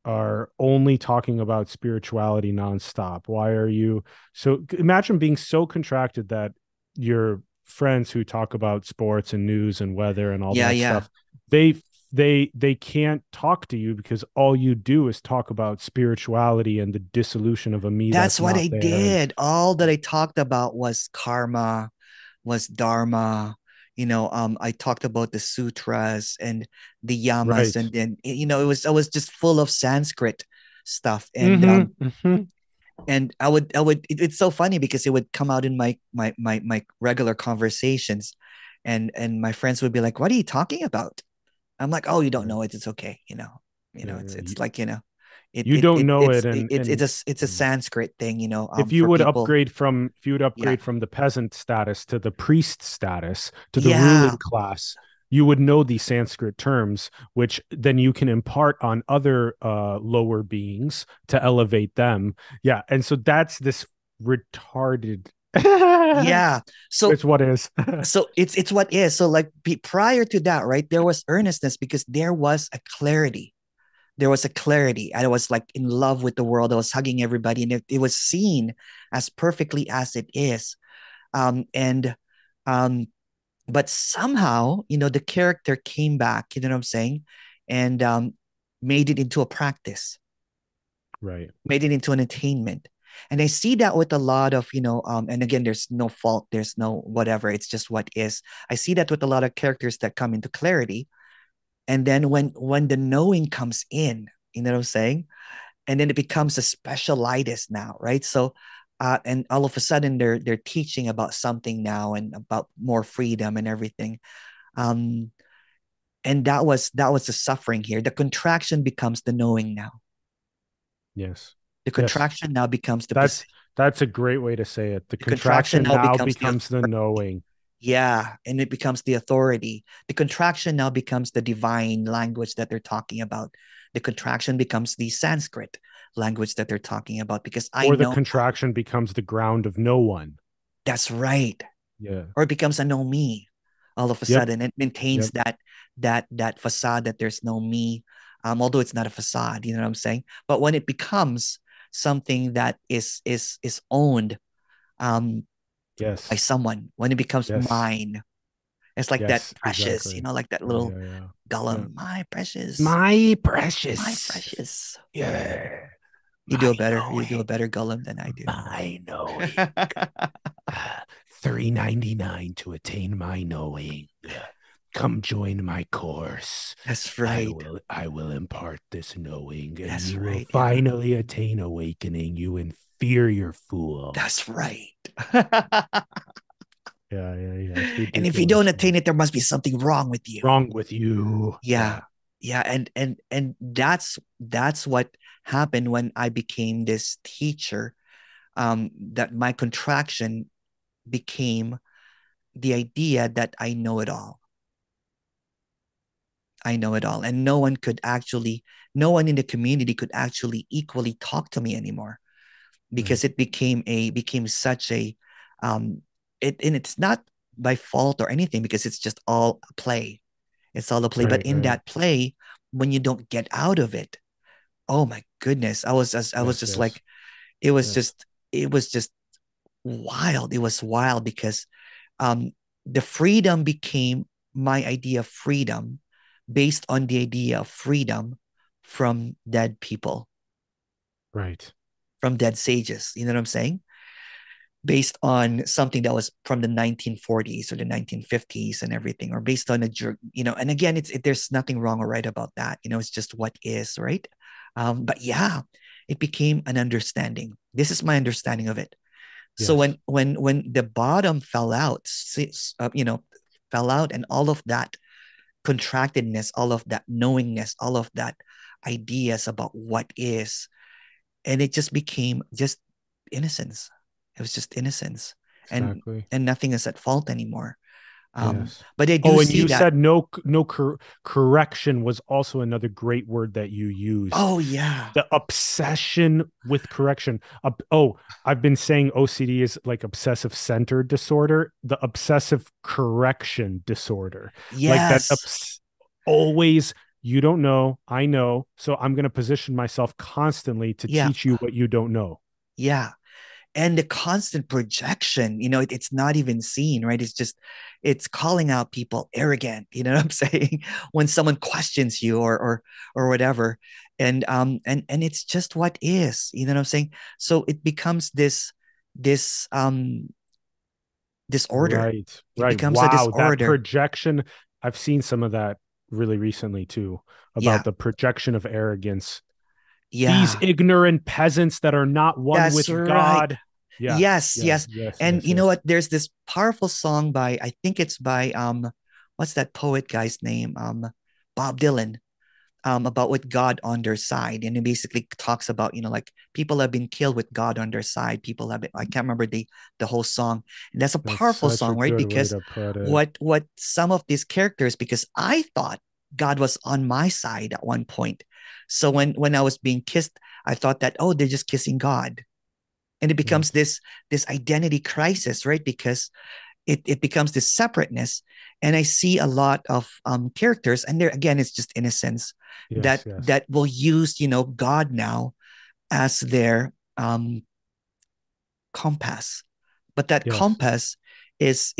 are only talking about spirituality nonstop? Why are you so imagine being so contracted that your friends who talk about sports and news and weather and all Yeah. that Yeah. stuff, they they can't talk to you because all you do is talk about spirituality and the dissolution of a me That's that's what not I there. And did. All that I talked about was karma, was dharma. I talked about the sutras and the yamas, right. and then I was just full of Sanskrit stuff, and Mm-hmm, mm-hmm. it's so funny because it would come out in my regular conversations, and my friends would be like, "What are you talking about?" I'm like, "Oh, you don't Yeah, know it. It's okay. yeah, It's yeah. it's like, it You it, don't it know it's it, it's a Sanskrit thing, for people. if you would Yeah. upgrade from the peasant status to the priest status to the Yeah. ruling class, you would know these Sanskrit terms, which then you can impart on other lower beings to elevate them. Yeah, and so that's this retarded. Yeah. So It's what is. it's what is. So like prior to that, right? There was earnestness because there was a clarity. There was a clarity. I was like in love with the world. I was hugging everybody, and it was seen as perfectly as it is. And um, but somehow, the character came back, you know what I'm saying? And made it into a practice, Right. made it into an attainment. And I see that with a lot of, and again, there's no fault, there's no whatever, it's just what is. I see that with a lot of characters that come into clarity. And then when the knowing comes in, you know what I'm saying? And then it becomes a specialitis now, right? So and all of a sudden they're teaching about something now and about more freedom and everything. Um, and that was the suffering here. The contraction becomes the knowing now. Yes. The Yes. contraction now becomes the That's position. that's a great way to say it. The The contraction contraction now now becomes the becomes the knowing. yeah, and it becomes the authority. The contraction now becomes the divine language that they're talking about. The contraction becomes the Sanskrit language that they're talking about because I Or the know contraction becomes the ground of no one. that's right. Yeah. Or it becomes a no me all of a Yep. sudden. It maintains Yep. that facade that there's no me, although it's not a facade, you know what I'm saying? But when it becomes something that is owned um by Yes. someone, when it becomes Yes. mine, it's like that Yes. precious, Exactly. like that Yeah. little Yeah. Yeah. Yeah. Gollum, my precious, My my precious. precious. Yeah. You do My a better, you do a knowing. better Gollum than I do. My knowing. 3.99 to attain my knowing. Come join my course. That's right. I will impart this knowing, and That's you will right. Yeah. finally attain awakening, you inferior fool. That's right. Yeah, yeah, yeah. It's And if you don't ridiculous, attain man. it, there must be something wrong with you. Wrong with you. Yeah. Yeah. Yeah. And that's what happened when I became this teacher. That my contraction became the idea that I know it all. I know it all. And no one in the community could actually equally talk to me anymore Right. because it became such a and it's not by fault or anything because it's just all a play. It's all a play. But Right. in Right. that play, when you don't get out of it, oh my goodness, I was Yes. just Yes. like it was Yes. just it was just wild. It was wild because um the freedom became my idea of freedom based on the idea of freedom from dead people, Right. from dead sages. You know what I'm saying? based on something that was from the 1940s or the 1950s and everything, or based on and again, there's nothing wrong or right about that. It's just what is, right? But yeah, it became an understanding. This is my understanding of it. So Yes. when the bottom fell out, fell out, and all of that contractedness, all of that knowingness, all of that ideas about what is, and it just became just innocence. It was just innocence, and Exactly. nothing is at fault anymore. Yes. But I do Oh, and see you that. said correction was also another great word that you used. Oh yeah, The obsession with correction. I've been saying OCD is like obsessive centered disorder, the obsessive correction disorder. Like that yes, always, you don't know, I know, so I'm going to position myself constantly to yeah, teach you what you don't know. yeah. And the constant projection, it's not even seen, right? It's calling out people arrogant, you know what I'm saying? When someone questions you, or whatever. And it's just what is, you know what I'm saying? So it becomes this disorder. Right, It right. becomes a Wow, that disorder. projection. I've seen some of that really recently too, Yeah, about the projection of arrogance. These yeah. ignorant peasants that are not one That's with right. God. Yeah, Yes, yeah, yes. yes, And yes, you know yes. what? There's this powerful song by, I think it's by what's that poet guy's name? Bob Dylan, about with God on their side. And it basically talks about, like people have been killed with God on their side. People have been, I can't remember the whole song. And that's a That's powerful such a song, right? good way Because to put it. what some of these characters, because I thought God was on my side at one point. So when I was being kissed, I thought that, oh, they're just kissing God. And it becomes Yes, this identity crisis, right? Because it becomes this separateness. And I see a lot of characters, and there again, it's just innocence yes, that yes, that will use, God now as their compass. But that yes. compass is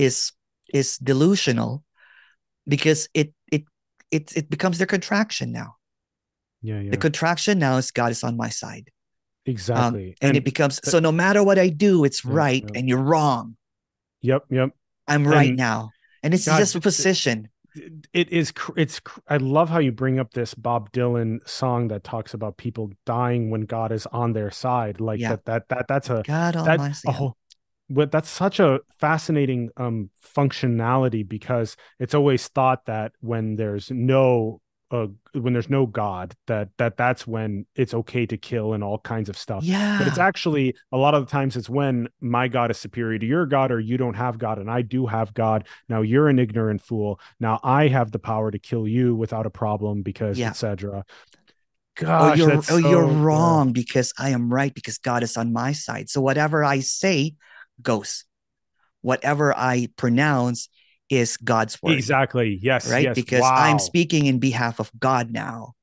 delusional, because it becomes their contraction now. Yeah, The yeah. contraction now is God is on my side. Exactly. And it And becomes, th- so no matter what I do, it's yeah, right yeah. and you're wrong. Yep, yep. I'm right And now. And it's God, just a position. it is I love how you bring up this Bob Dylan song that talks about people dying when God is on their side, like Yeah. that's a God on that my a side. whole but that's such a fascinating functionality, because it's always thought that when there's no God, that's when it's okay to kill and all kinds of stuff. But it's Yeah. actually a lot of the times it's when my God is superior to your God, or you don't have God and I do have God. Now you're an ignorant fool. Now I have the power to kill you without a problem because Yeah. etc. Oh, Gosh, you're that's oh, you're so yeah. wrong because I am right because God is on my side. So whatever I say goes. Whatever I pronounce is God's word, Exactly. Yes, right? yes. Because I'm Wow. speaking in behalf of God now,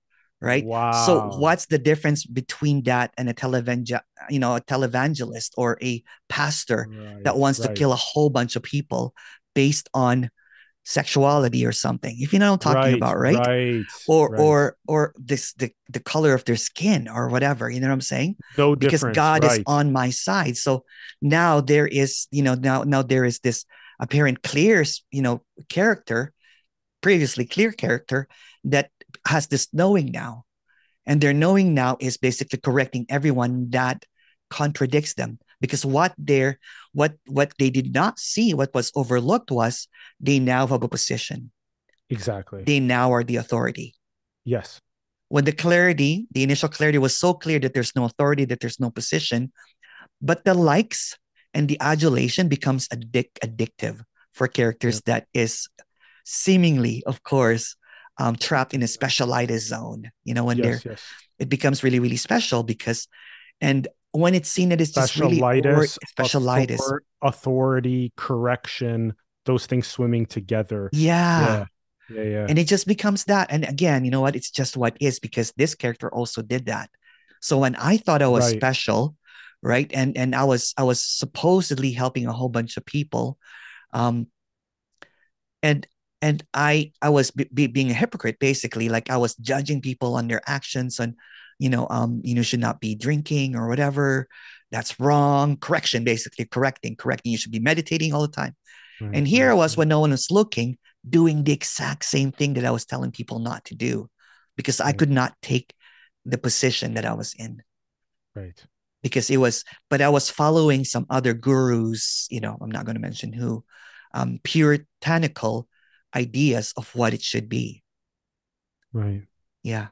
right? So Wow. what's the difference between that and a televangelist or a pastor that Right, wants to kill a right, whole bunch of people based on sexuality or something? If you know what I'm talking right, about, right? right, Or right. or or this the color of their skin or whatever, you know what I'm saying? No Because difference. God is Right. on my side. So now there is, now there is this apparent clear, character, previously clear character, that has this knowing now. And their knowing now is basically correcting everyone that contradicts them, because what they did not see, what was overlooked, was they now have a position. Exactly. They now are the authority. Yes. When the initial clarity was so clear that there's no authority, that there's no position, but the likes and the adulation becomes addictive for characters Yep. that is seemingly, of course, trapped in a Exactly. specialized zone. When Yes, yes. it becomes really, really special, because, and when it's seen that it's just really or Specialitis, specialized. authority, correction, those things swimming together. Yeah. Yeah. Yeah, yeah. And it just becomes that. And again, you know what? It's just what is, because this character also did that. So when I thought I was Right. special, right, and I was supposedly helping a whole bunch of people, um, and I was being a hypocrite, basically, like I was judging people on their actions, and should not be drinking or whatever. That's wrong. Correction, basically correcting. You should be meditating all the time. Right, And here I right, was right, when no one was looking, doing the exact same thing that I was telling people not to do because I right, could not take the position that I was in right, because but I was following some other gurus, I'm not going to mention who, puritanical ideas of what it should be. right. Yeah.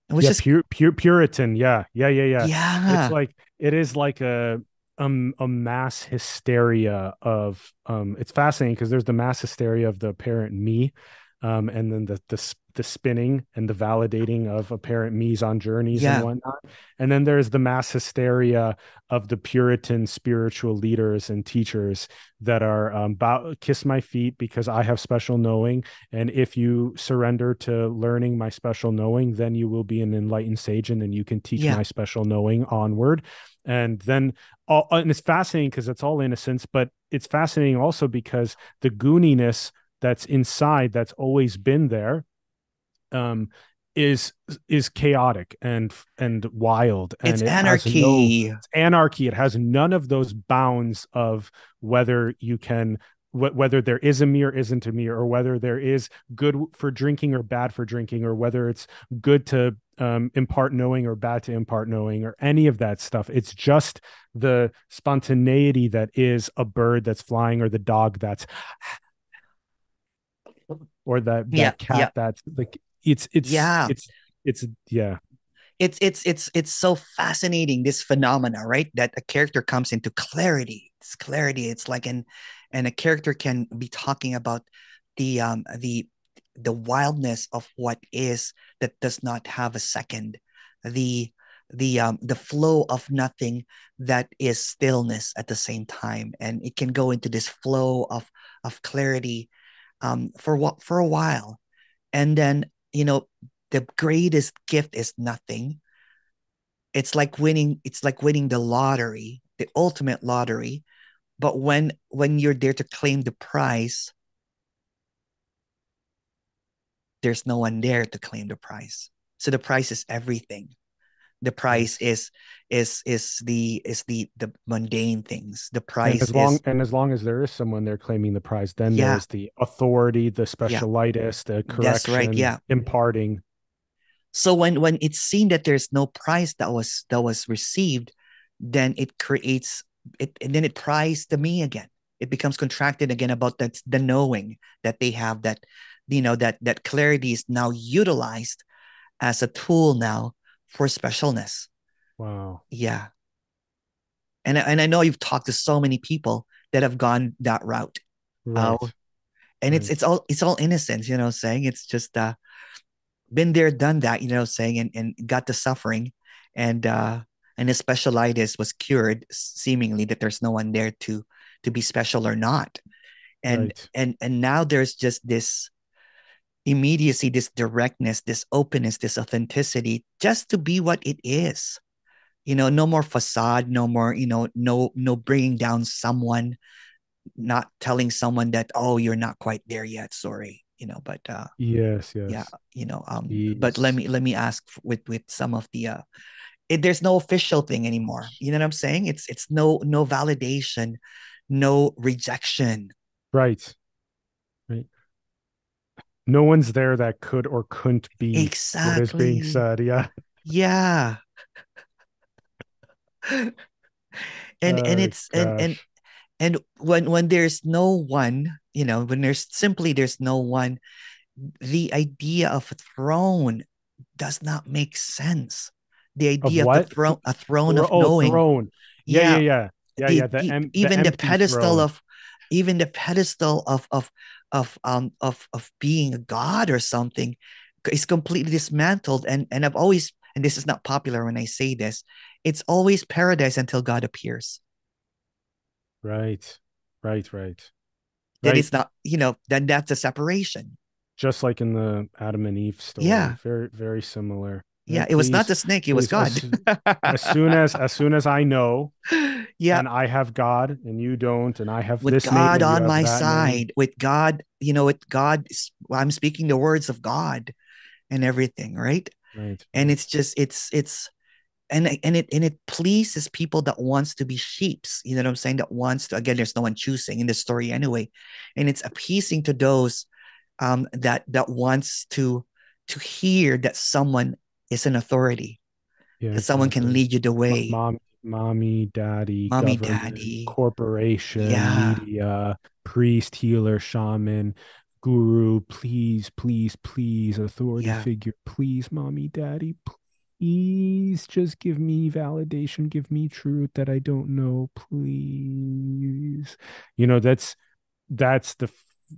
It was Yeah, just, Puritan. Yeah, yeah, yeah, yeah. It's yeah, like it is like a mass hysteria of it's fascinating because there's the mass hysteria of the apparent me, and then the spinning and the validating of apparent me's on journeys and yeah, whatnot. And then there's the mass hysteria of the Puritan spiritual leaders and teachers that are bow kiss my feet because I have special knowing, and if you surrender to learning my special knowing, then you will be an enlightened sage, and then you can teach yeah, my special knowing onward. And then, and it's fascinating because it's all innocence, but it's fascinating also because the gooniness that's inside, that's always been there, um, is chaotic and wild, it's and it has no anarchy. it's anarchy. It has none of those bounds of whether you can whether there is a me or isn't a me, or whether there is good for drinking or bad for drinking, or whether it's good to impart knowing or bad to impart knowing, or any of that stuff. It's just the spontaneity that is a bird that's flying, or the dog that's, or Yeah, that yeah, cat that's like, it's it's yeah. it's it's yeah, It's so fascinating, this phenomena, right? That a character comes into clarity. It's clarity. It's like and a character can be talking about the um the the wildness of what is, that does not have a second. The the flow of nothing that is stillness at the same time. And it can go into this flow of clarity for what for a while. And then, the greatest gift is nothing. It's like winning the lottery, the ultimate lottery. But when you're there to claim the prize, there's no one there to claim the prize. So the prize is everything. The prize right. is the mundane things. The And prize is, as long as there is someone there claiming the prize, then yeah, there's the authority, the yeah, specialitis, the that's right, correction, yeah. imparting. So when it's seen that there's no prize that was received, then it creates it, and then it pries the me again. It becomes contracted again about that, the knowing that they have, that that clarity is now utilized as a tool now for specialness. Wow. Yeah. And I know you've talked to so many people that have gone that route. Uh, Right. and it's Right. it's all it's all innocence, saying it's just been there, done that, saying, and got the suffering, and the specialitis was cured, seemingly that there's no one there to be special or not. and Right. and now there's just this immediacy, this directness, this openness, this authenticity, just to be what it is. No more facade, no more, no bringing down someone, not telling someone that, oh, you're not quite there yet, sorry, but Yes, yeah, yes. but let Yes. me let me ask with some of the there's no official thing anymore. You know what I'm saying? It's no validation, no rejection. Right. Right. No one's there that could or couldn't be what is being Exactly. said. Yeah. Yeah. And Oh it's gosh. and when there's no one, when there's no one, the idea of a throne does not make sense. The Of idea of the what? throne, a throne of Oh, knowing. throne. Yeah, yeah, Yeah, yeah. Yeah, yeah. The even the empty pedestal throne. of, of being a god or something is completely dismantled. And I've always, and this is not popular when I say this, it's always paradise until God appears. Right. Right, right. That Right. it's not, then that's a separation. Just like in the Adam and Eve story. Yeah, Very, very similar. yeah, it was not Please, the snake, it was please, God. as soon as I know, Yeah, and I have God and you don't, and I have with this name God and you on have my that name. side, with God, with God, I'm speaking the words of God and everything, right? Right. And Right. it's and it pleases people that wants to be sheeps, you know what I'm saying, that wants to, again, there's no one choosing in the story anyway, and it's appeasing to those that wants to hear that someone is an authority, Yeah, that someone can exactly. lead you the way. Mommy, daddy, Mommy, government, daddy. corporation, Yeah, media, priest, healer, shaman, guru, please, please, please, authority yeah. figure, please, mommy, daddy, please, just give me validation, give me truth that I don't know, please. You know, that's the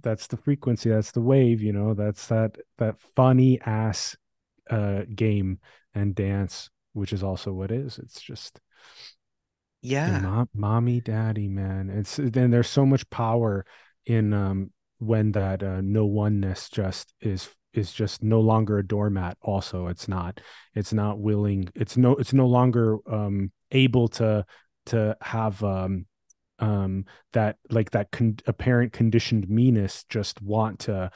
that's the frequency, that's the wave, that's that funny ass game and dance, which is also what is. It's just Yeah, mommy, daddy, man. It's then there's so much power in when that no oneness just is just no longer a doormat. Also, it's not willing. It's no longer able to have that like that apparent conditioned meanness, just want to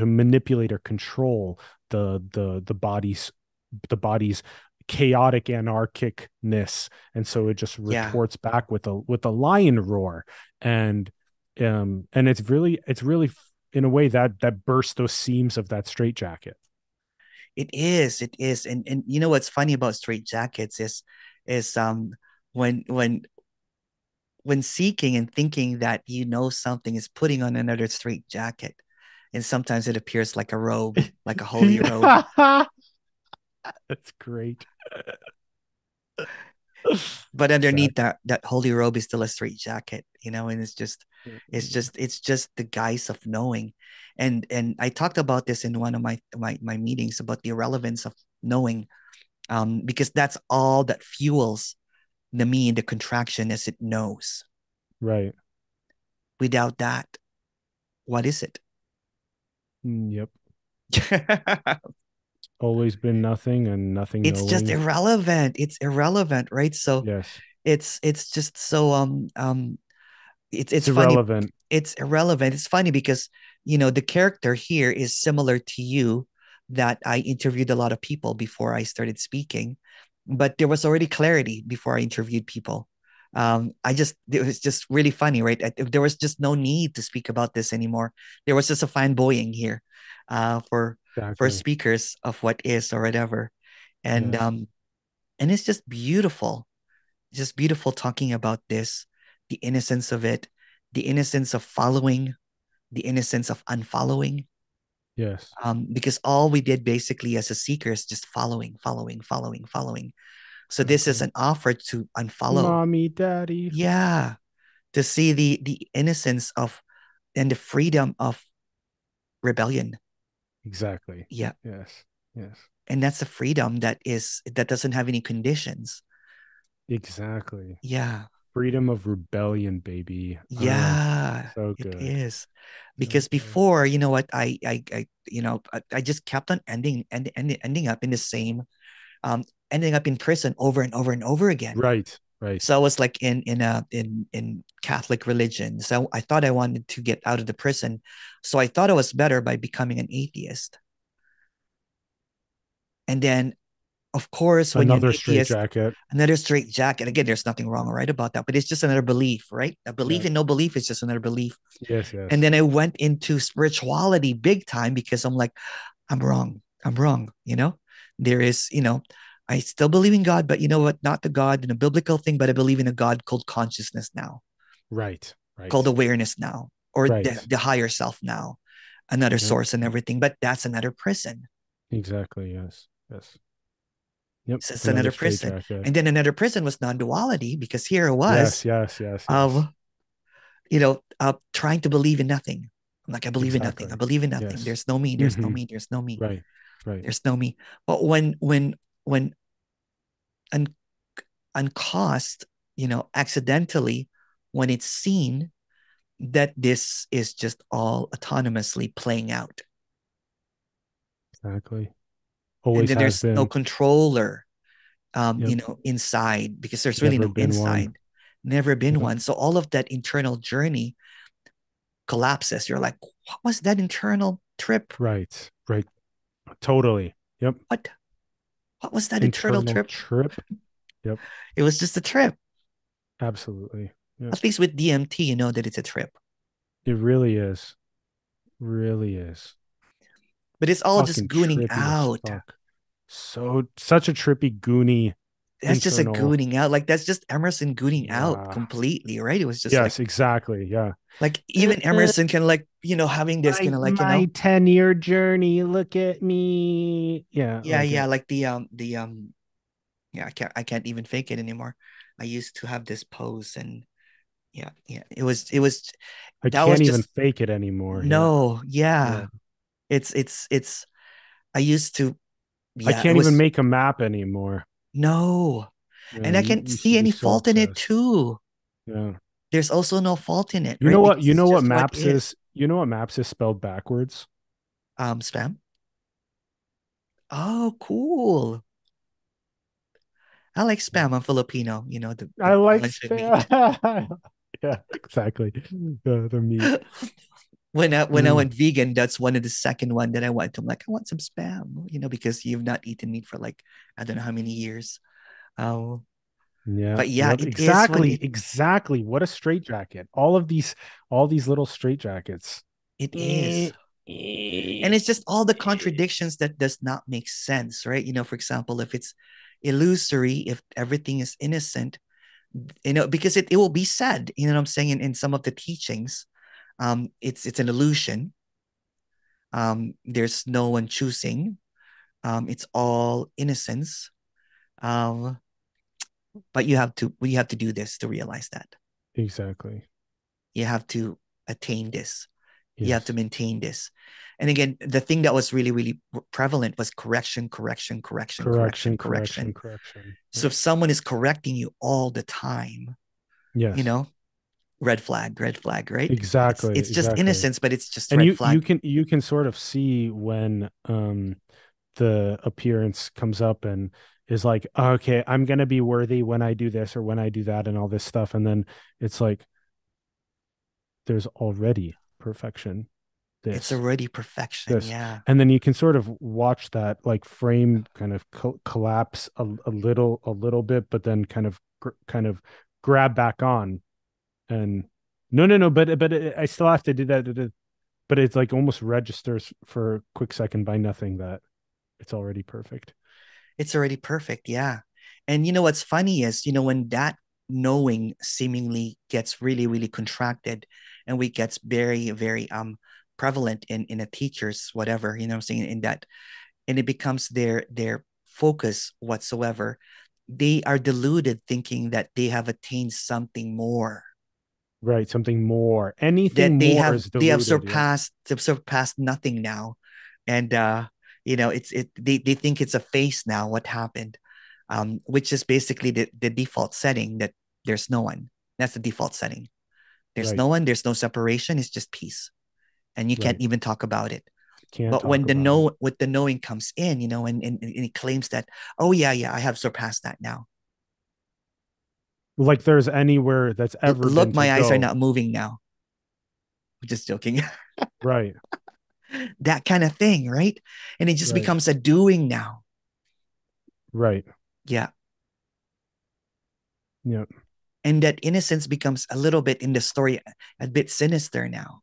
manipulate or control the body's chaotic anarchicness, and so it just yeah. retorts back with a lion roar. And it's really in a way that bursts those seams of that straitjacket. It is, and you know what's funny about straight jackets is when when when seeking and thinking that you know something is putting on another straight jacket, and sometimes it appears like a robe, like a holy robe, Yeah. That's great. but underneath Exactly. that holy robe is still a straight jacket, you know, and it's just the guise of knowing. And I talked about this in one of my meetings about the irrelevance of knowing, because that's all that fuels the me, the contraction, as it knows. Right. Without that, what is it? Yep. Always been nothing and nothing It's just knowing. irrelevant. It's irrelevant, right? So Yes. it's just so it's It's funny. irrelevant. It's irrelevant. It's funny because the character here is similar to you, that I interviewed a lot of people before I started speaking, but there was already clarity before I interviewed people. It was just really funny, right? There was just no need to speak about this anymore. There was just a fanboying here, for Exactly. speakers of what is or whatever, and Yes. um, and it's just beautiful, just beautiful talking about this, the innocence of it, the innocence of following, the innocence of unfollowing. Yes. Because all we did basically as a seeker is just following, following, following, following. So this is Exactly. an offer to unfollow. Mommy, daddy. Yeah, to see the innocence of and the freedom of rebellion. Exactly. Yeah, Yes. Yes. and that's a freedom that doesn't have any conditions. Exactly. Yeah, Freedom of rebellion, baby. yeah, So it good. is. So Because good. before, you know what, I just kept on ending up in the same, um ending up in prison over and over and over again. Right. Right. So I was like in Catholic religion. So I thought I wanted to get out of the prison. So I thought I was better by becoming an atheist. And then, of course, when you're an Another atheist, straitjacket. another straight jacket. Again, there's nothing wrong or right about that, but it's just another belief, right? A belief in Yes. no belief is just another belief. Yes. And Yes. then I went into spirituality big time because I'm like, I'm wrong. I'm wrong. There is, I still believe in God, but you know what? Not the God in a biblical thing, but I believe in a God called consciousness now, Right. called Right. awareness now, or the, Right. the higher self now, another Yep. source and everything. But that's another prison. Exactly. Yes. Yes. Yep. It's Another another prison. straitjacket. And then another prison was non-duality, because here it Yes. was Yes. Yes. Yes. of, trying to believe in nothing. I'm like, I believe in nothing. I Exactly. believe in nothing. Yes. There's no me. There's no Hmm. me. There's no me. Right. Right. There's no me. But when un, uncaused, accidentally, when it's seen that this is just all autonomously playing out, Exactly. and Always then has there's no been. controller, Yep. inside, because there's really Never no been one. inside, never been Yep. one. So all of that internal journey collapses. You're like, what was that internal trip? Right. Right. Totally. Yep. What was that eternal Internal trip? trip. Yep. It was just a trip. Absolutely. Yep. At least with DMT, you know that it's a trip. It really is. Really is. But it's all just Fucking gooning trippy as out. fuck. So such a trippy goony That's just a internal. gooning out. Like that's just Emerson gooning out Yeah. completely, right? It was just Yes, exactly. Yeah. like even Emerson can like, having this kind of like, My 10-year journey. Look at me. Yeah, yeah, like yeah, it. like yeah, I can't even fake it anymore. I used to have this pose and yeah, yeah. It was I that was can't even just fake it anymore. Yeah. no, Yeah. yeah. It's I used to, I yeah, it can't even was make a map anymore. no. Yeah, And I you can't used to see be any so fault in it obsessed. too. Yeah. There's also no fault in it, right? Because You it's know what just what maps is. is? You know what maps is spelled backwards? Spam. Oh, cool. I like spam. I'm Filipino, I the like bunch of meat. yeah, exactly. The meat. When I Mm, went vegan, that's one of the second one that I went to. I'm like, I want some spam, because you've not eaten meat for like I don't know how many years. Oh, yeah, but yeah, yep, it is what exactly, exactly. What a straitjacket. All these little straitjackets. it Eh, is. eh, And it's just all the eh. contradictions that does not make sense, right? For example, if it's illusory, if everything is innocent, because it will be said, what I'm saying, in some of the teachings, it's an illusion. There's no one choosing. It's all innocence. Um, but you have to do this to realize that. Exactly. You have to attain this. You have to Yes. maintain this. And again, the thing that was really, really prevalent was correction, correction, correction, correction, Correction, correction, correction. correction. So Yep. if someone is correcting you all the time, you Yes. know, red flag, right? It's Exactly. it's just Exactly. innocence, but it's just And red you flag. can sort of see when the appearance comes up and is like, okay, I'm gonna be worthy when I do this or when I do that and all this stuff. And then it's like there's already perfection. It's This, already perfection. this. Yeah. And then you can sort of watch that like frame kind of collapse a little bit, but then kind of grab back on and no, but I still have to do that. But it's like almost registers for a quick second by nothing that it's already perfect. It's already perfect. Yeah. And what's funny is, when that knowing seemingly gets really, really contracted and we gets very, very prevalent in a teacher's whatever, what I'm saying, in that, and it becomes their focus whatsoever, they are deluded thinking that they have attained something more, Right. Something more. Anything that they more have is they have diluted. Yeah. surpassed nothing now. And they think it's a face now, what happened, which is basically the default setting, that there's no one. That's the default setting. There's Right. no one, there's no separation, it's just peace, and you can't Right. even talk about it. Can't But talk about it. with the knowing comes in, and it claims that, oh yeah, yeah, I have surpassed that now. Like there's anywhere that's ever been Look, to my eyes are go. not moving now. Just joking. Right. That kind of thing, right? And it just Right. becomes a doing now. Right. Yeah. Yeah. And that innocence becomes a little bit in the story a bit sinister now,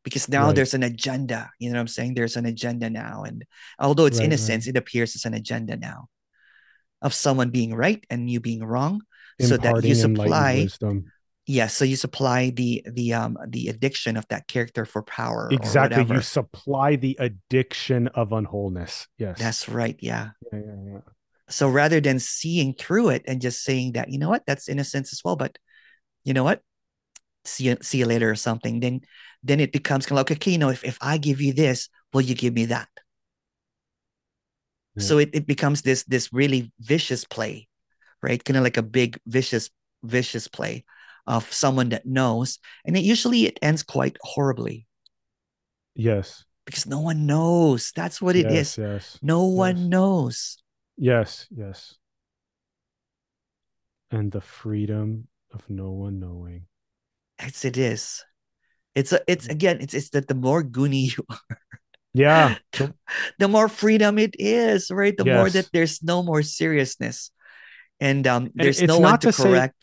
because now Right. there's an agenda. You know what I'm saying? There's an agenda now. And although it's Right. Right. innocence, it appears as an agenda now of someone being right and you being wrong, so that you Imparting enlightened supply, wisdom. yeah, so you supply the addiction of that character for power or Exactly. You whatever. supply the addiction of unwholeness. Yes. That's right. Yeah. Yeah. Yeah. Yeah. So rather than seeing through it and just saying that, what, that's innocence as well, but you know what, see you later or something, then it becomes kind of like, okay, if I give you this, will you give me that? Yeah. So it becomes this really vicious play, right? Kind of like a big vicious play of someone that knows, and it ends quite horribly, Yes. because no one knows. That's what it Yes. is. Yes. No one Yes. knows. Yes. Yes. And the freedom of no one knowing. It is. It's again, it's that the more goony you are, Yeah. The more freedom it is, right? The more that Yes. there's no more seriousness, and And there's no it's one not to to say, correct.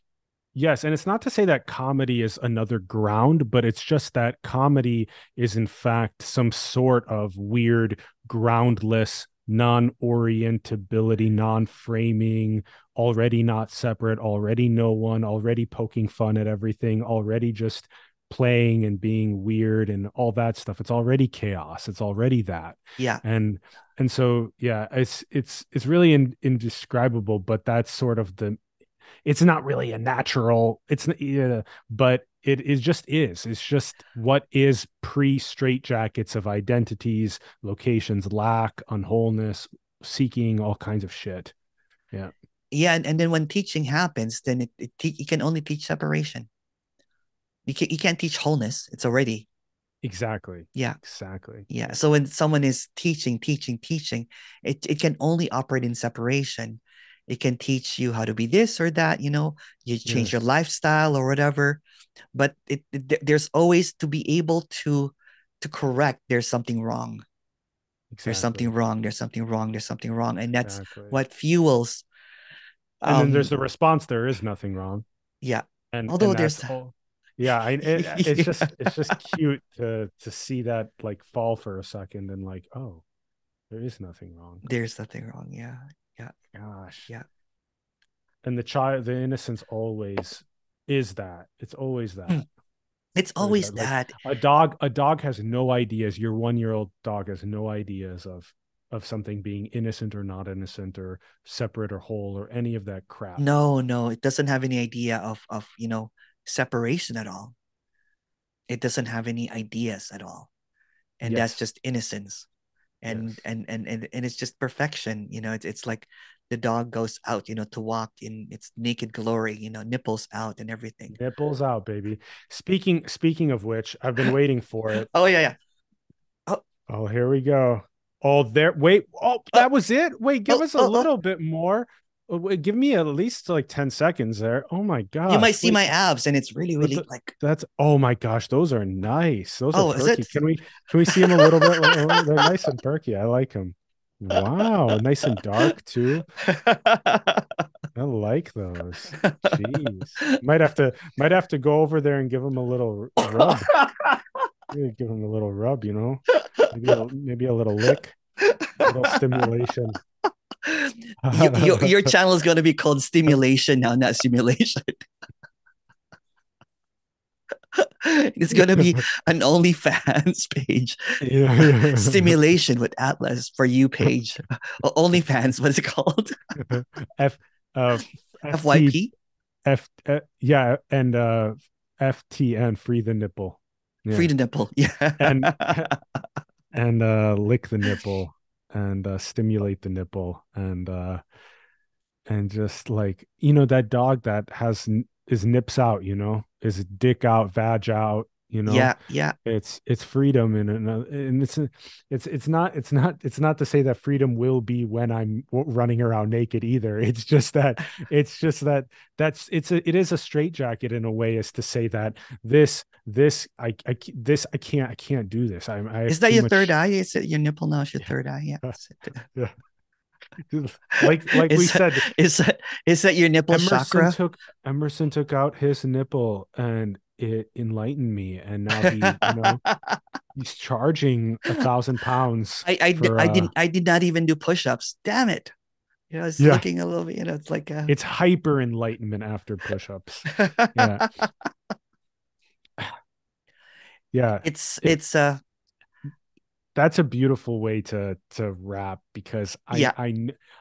yes, and it's not to say that comedy is another ground, but it's just that comedy is in fact some sort of weird, groundless, non-orientability, non-framing, already not separate, already no one, already poking fun at everything, already just playing and being weird and all that stuff. It's already chaos. It's already that. Yeah, And so yeah, it's really indescribable, but that's sort of the, it's not really a natural, but it is just is, it's just what is pre straitjackets of identities, locations, lack, unwholeness, seeking all kinds of shit. Yeah, yeah, and then when teaching happens, then you can only teach separation. You can't teach wholeness. It's already, exactly, yeah. exactly. Yeah. Yeah, So when someone is teaching, it can only operate in separation. It can teach you how to be this or that, you change your yes, lifestyle or whatever. But there's always to be able to correct there's something wrong. There's something exactly, wrong. There's something wrong. There's something wrong. And that's exactly. what fuels And then there's um the response, there is nothing wrong. yeah. And Although that's there's all. Yeah, it's yeah, just cute to see that like fall for a second and like, oh, there is nothing wrong. there's something wrong. Yeah. Yeah. Gosh. Yeah. And the innocence always is that. It's always that. It's Always always that. Like that. a dog has no ideas. Your 1-year-old dog has no ideas of something being innocent or not innocent or separate or whole or any of that crap. No, no, it doesn't have any idea of separation at all. It doesn't have any ideas at all. And that's Yes. just innocence. And Yes. and it's just perfection. It's like the dog goes out, to walk in its naked glory, nipples out and everything. Nipples out, baby. Speaking of which, I've been waiting for it. Oh yeah, yeah. Oh, Oh, here we go. Oh, there. Wait. Oh, oh, that was it. Wait, give oh, us a oh, oh. little bit more. Wait, give me at least like 10 seconds there. Oh my You might gosh. see Wait, my abs and it's really, but really like, that's, oh my gosh, those are nice. Those are oh, is perky. it? Can we see them a little bit? Oh, they're nice and perky. I like them. Wow, nice and dark too. I like those. Jeez. Might have to go over there and give them a little rub. Maybe give them a little rub, maybe a little lick, a little stimulation. Your channel is going to be called stimulation now, not simulation. It's going to be an OnlyFans page. Yeah. Stimulation with Atlas for you page. OnlyFans, what is it called? F FT FYP? yeah, and FTN, free the nipple. Free Yeah. the nipple. Yeah. And lick the nipple and stimulate the nipple and just like, that dog that has his nips out, his dick out, vag out, Yeah. Yeah. it's freedom, and it's not to say that freedom will be when I'm running around naked either. It's just that it is a straitjacket in a way, is to say that I can't do this. I Is have that too your third much. eye? Is it your nipple now? Is your third eye? Yeah. Yeah. Like we Is that, said, is that your nipple Emerson chakra? took Emerson took out his nipple and it enlightened me, and now he's charging 1,000 pounds for I did not even do push-ups. Damn it. It's yeah, looking a little bit, it's like it's hyper enlightenment after push-ups. Yeah, yeah. it's It, it's that's a beautiful way to wrap, because yeah,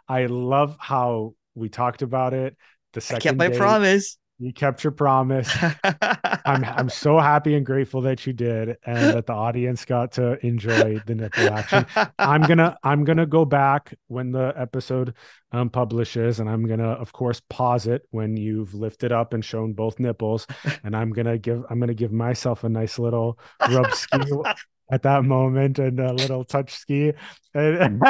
I love how we talked about it the I kept second my day. promise. You kept your promise. I'm so happy and grateful that you did, and that the audience got to enjoy the nipple action. I'm gonna go back when the episode publishes, and I'm gonna, of course, pause it when you've lifted up and shown both nipples, and I'm gonna give myself a nice little rub ski at that moment, and a little touch ski. And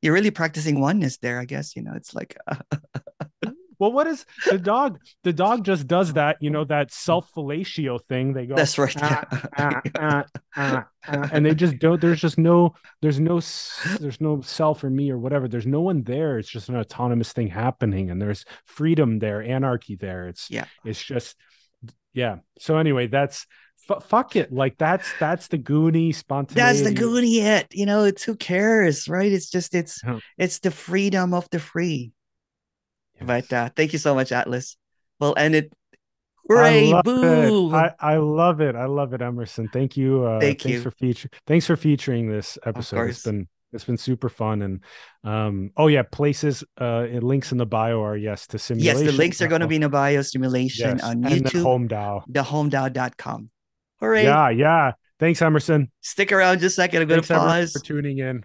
You're really practicing oneness there, I guess. It's like Well, what is the dog? The dog just does that, that self-fellatio thing. They go, That's right. Yeah. and they just don't. There's no self or me or whatever. There's no one there. It's just an autonomous thing happening, and there's freedom there, anarchy there. It's Yeah. it's just, yeah. So anyway, fuck it. Like that's the Goonie That's the spontaneity. Goonie it. It's who cares, right? It's just it's the freedom of the free. But Yes. thank you so much, Atlas. We'll end it. I Hooray! love it. Boo! I love it. I love it, Emerson. Thank you. Thank you. Thanks for featuring this Of episode. course. It's been super fun. And oh yeah, places links in the bio are, yes, to Yes, the simulation. links are going to be in the bio, simulation Yes. on And then YouTube, home DAO. thehomedao.com. Hooray! Yeah, yeah. Thanks, Emerson. Stick around just a second. I'm going to Thanks everyone for pause. tuning in.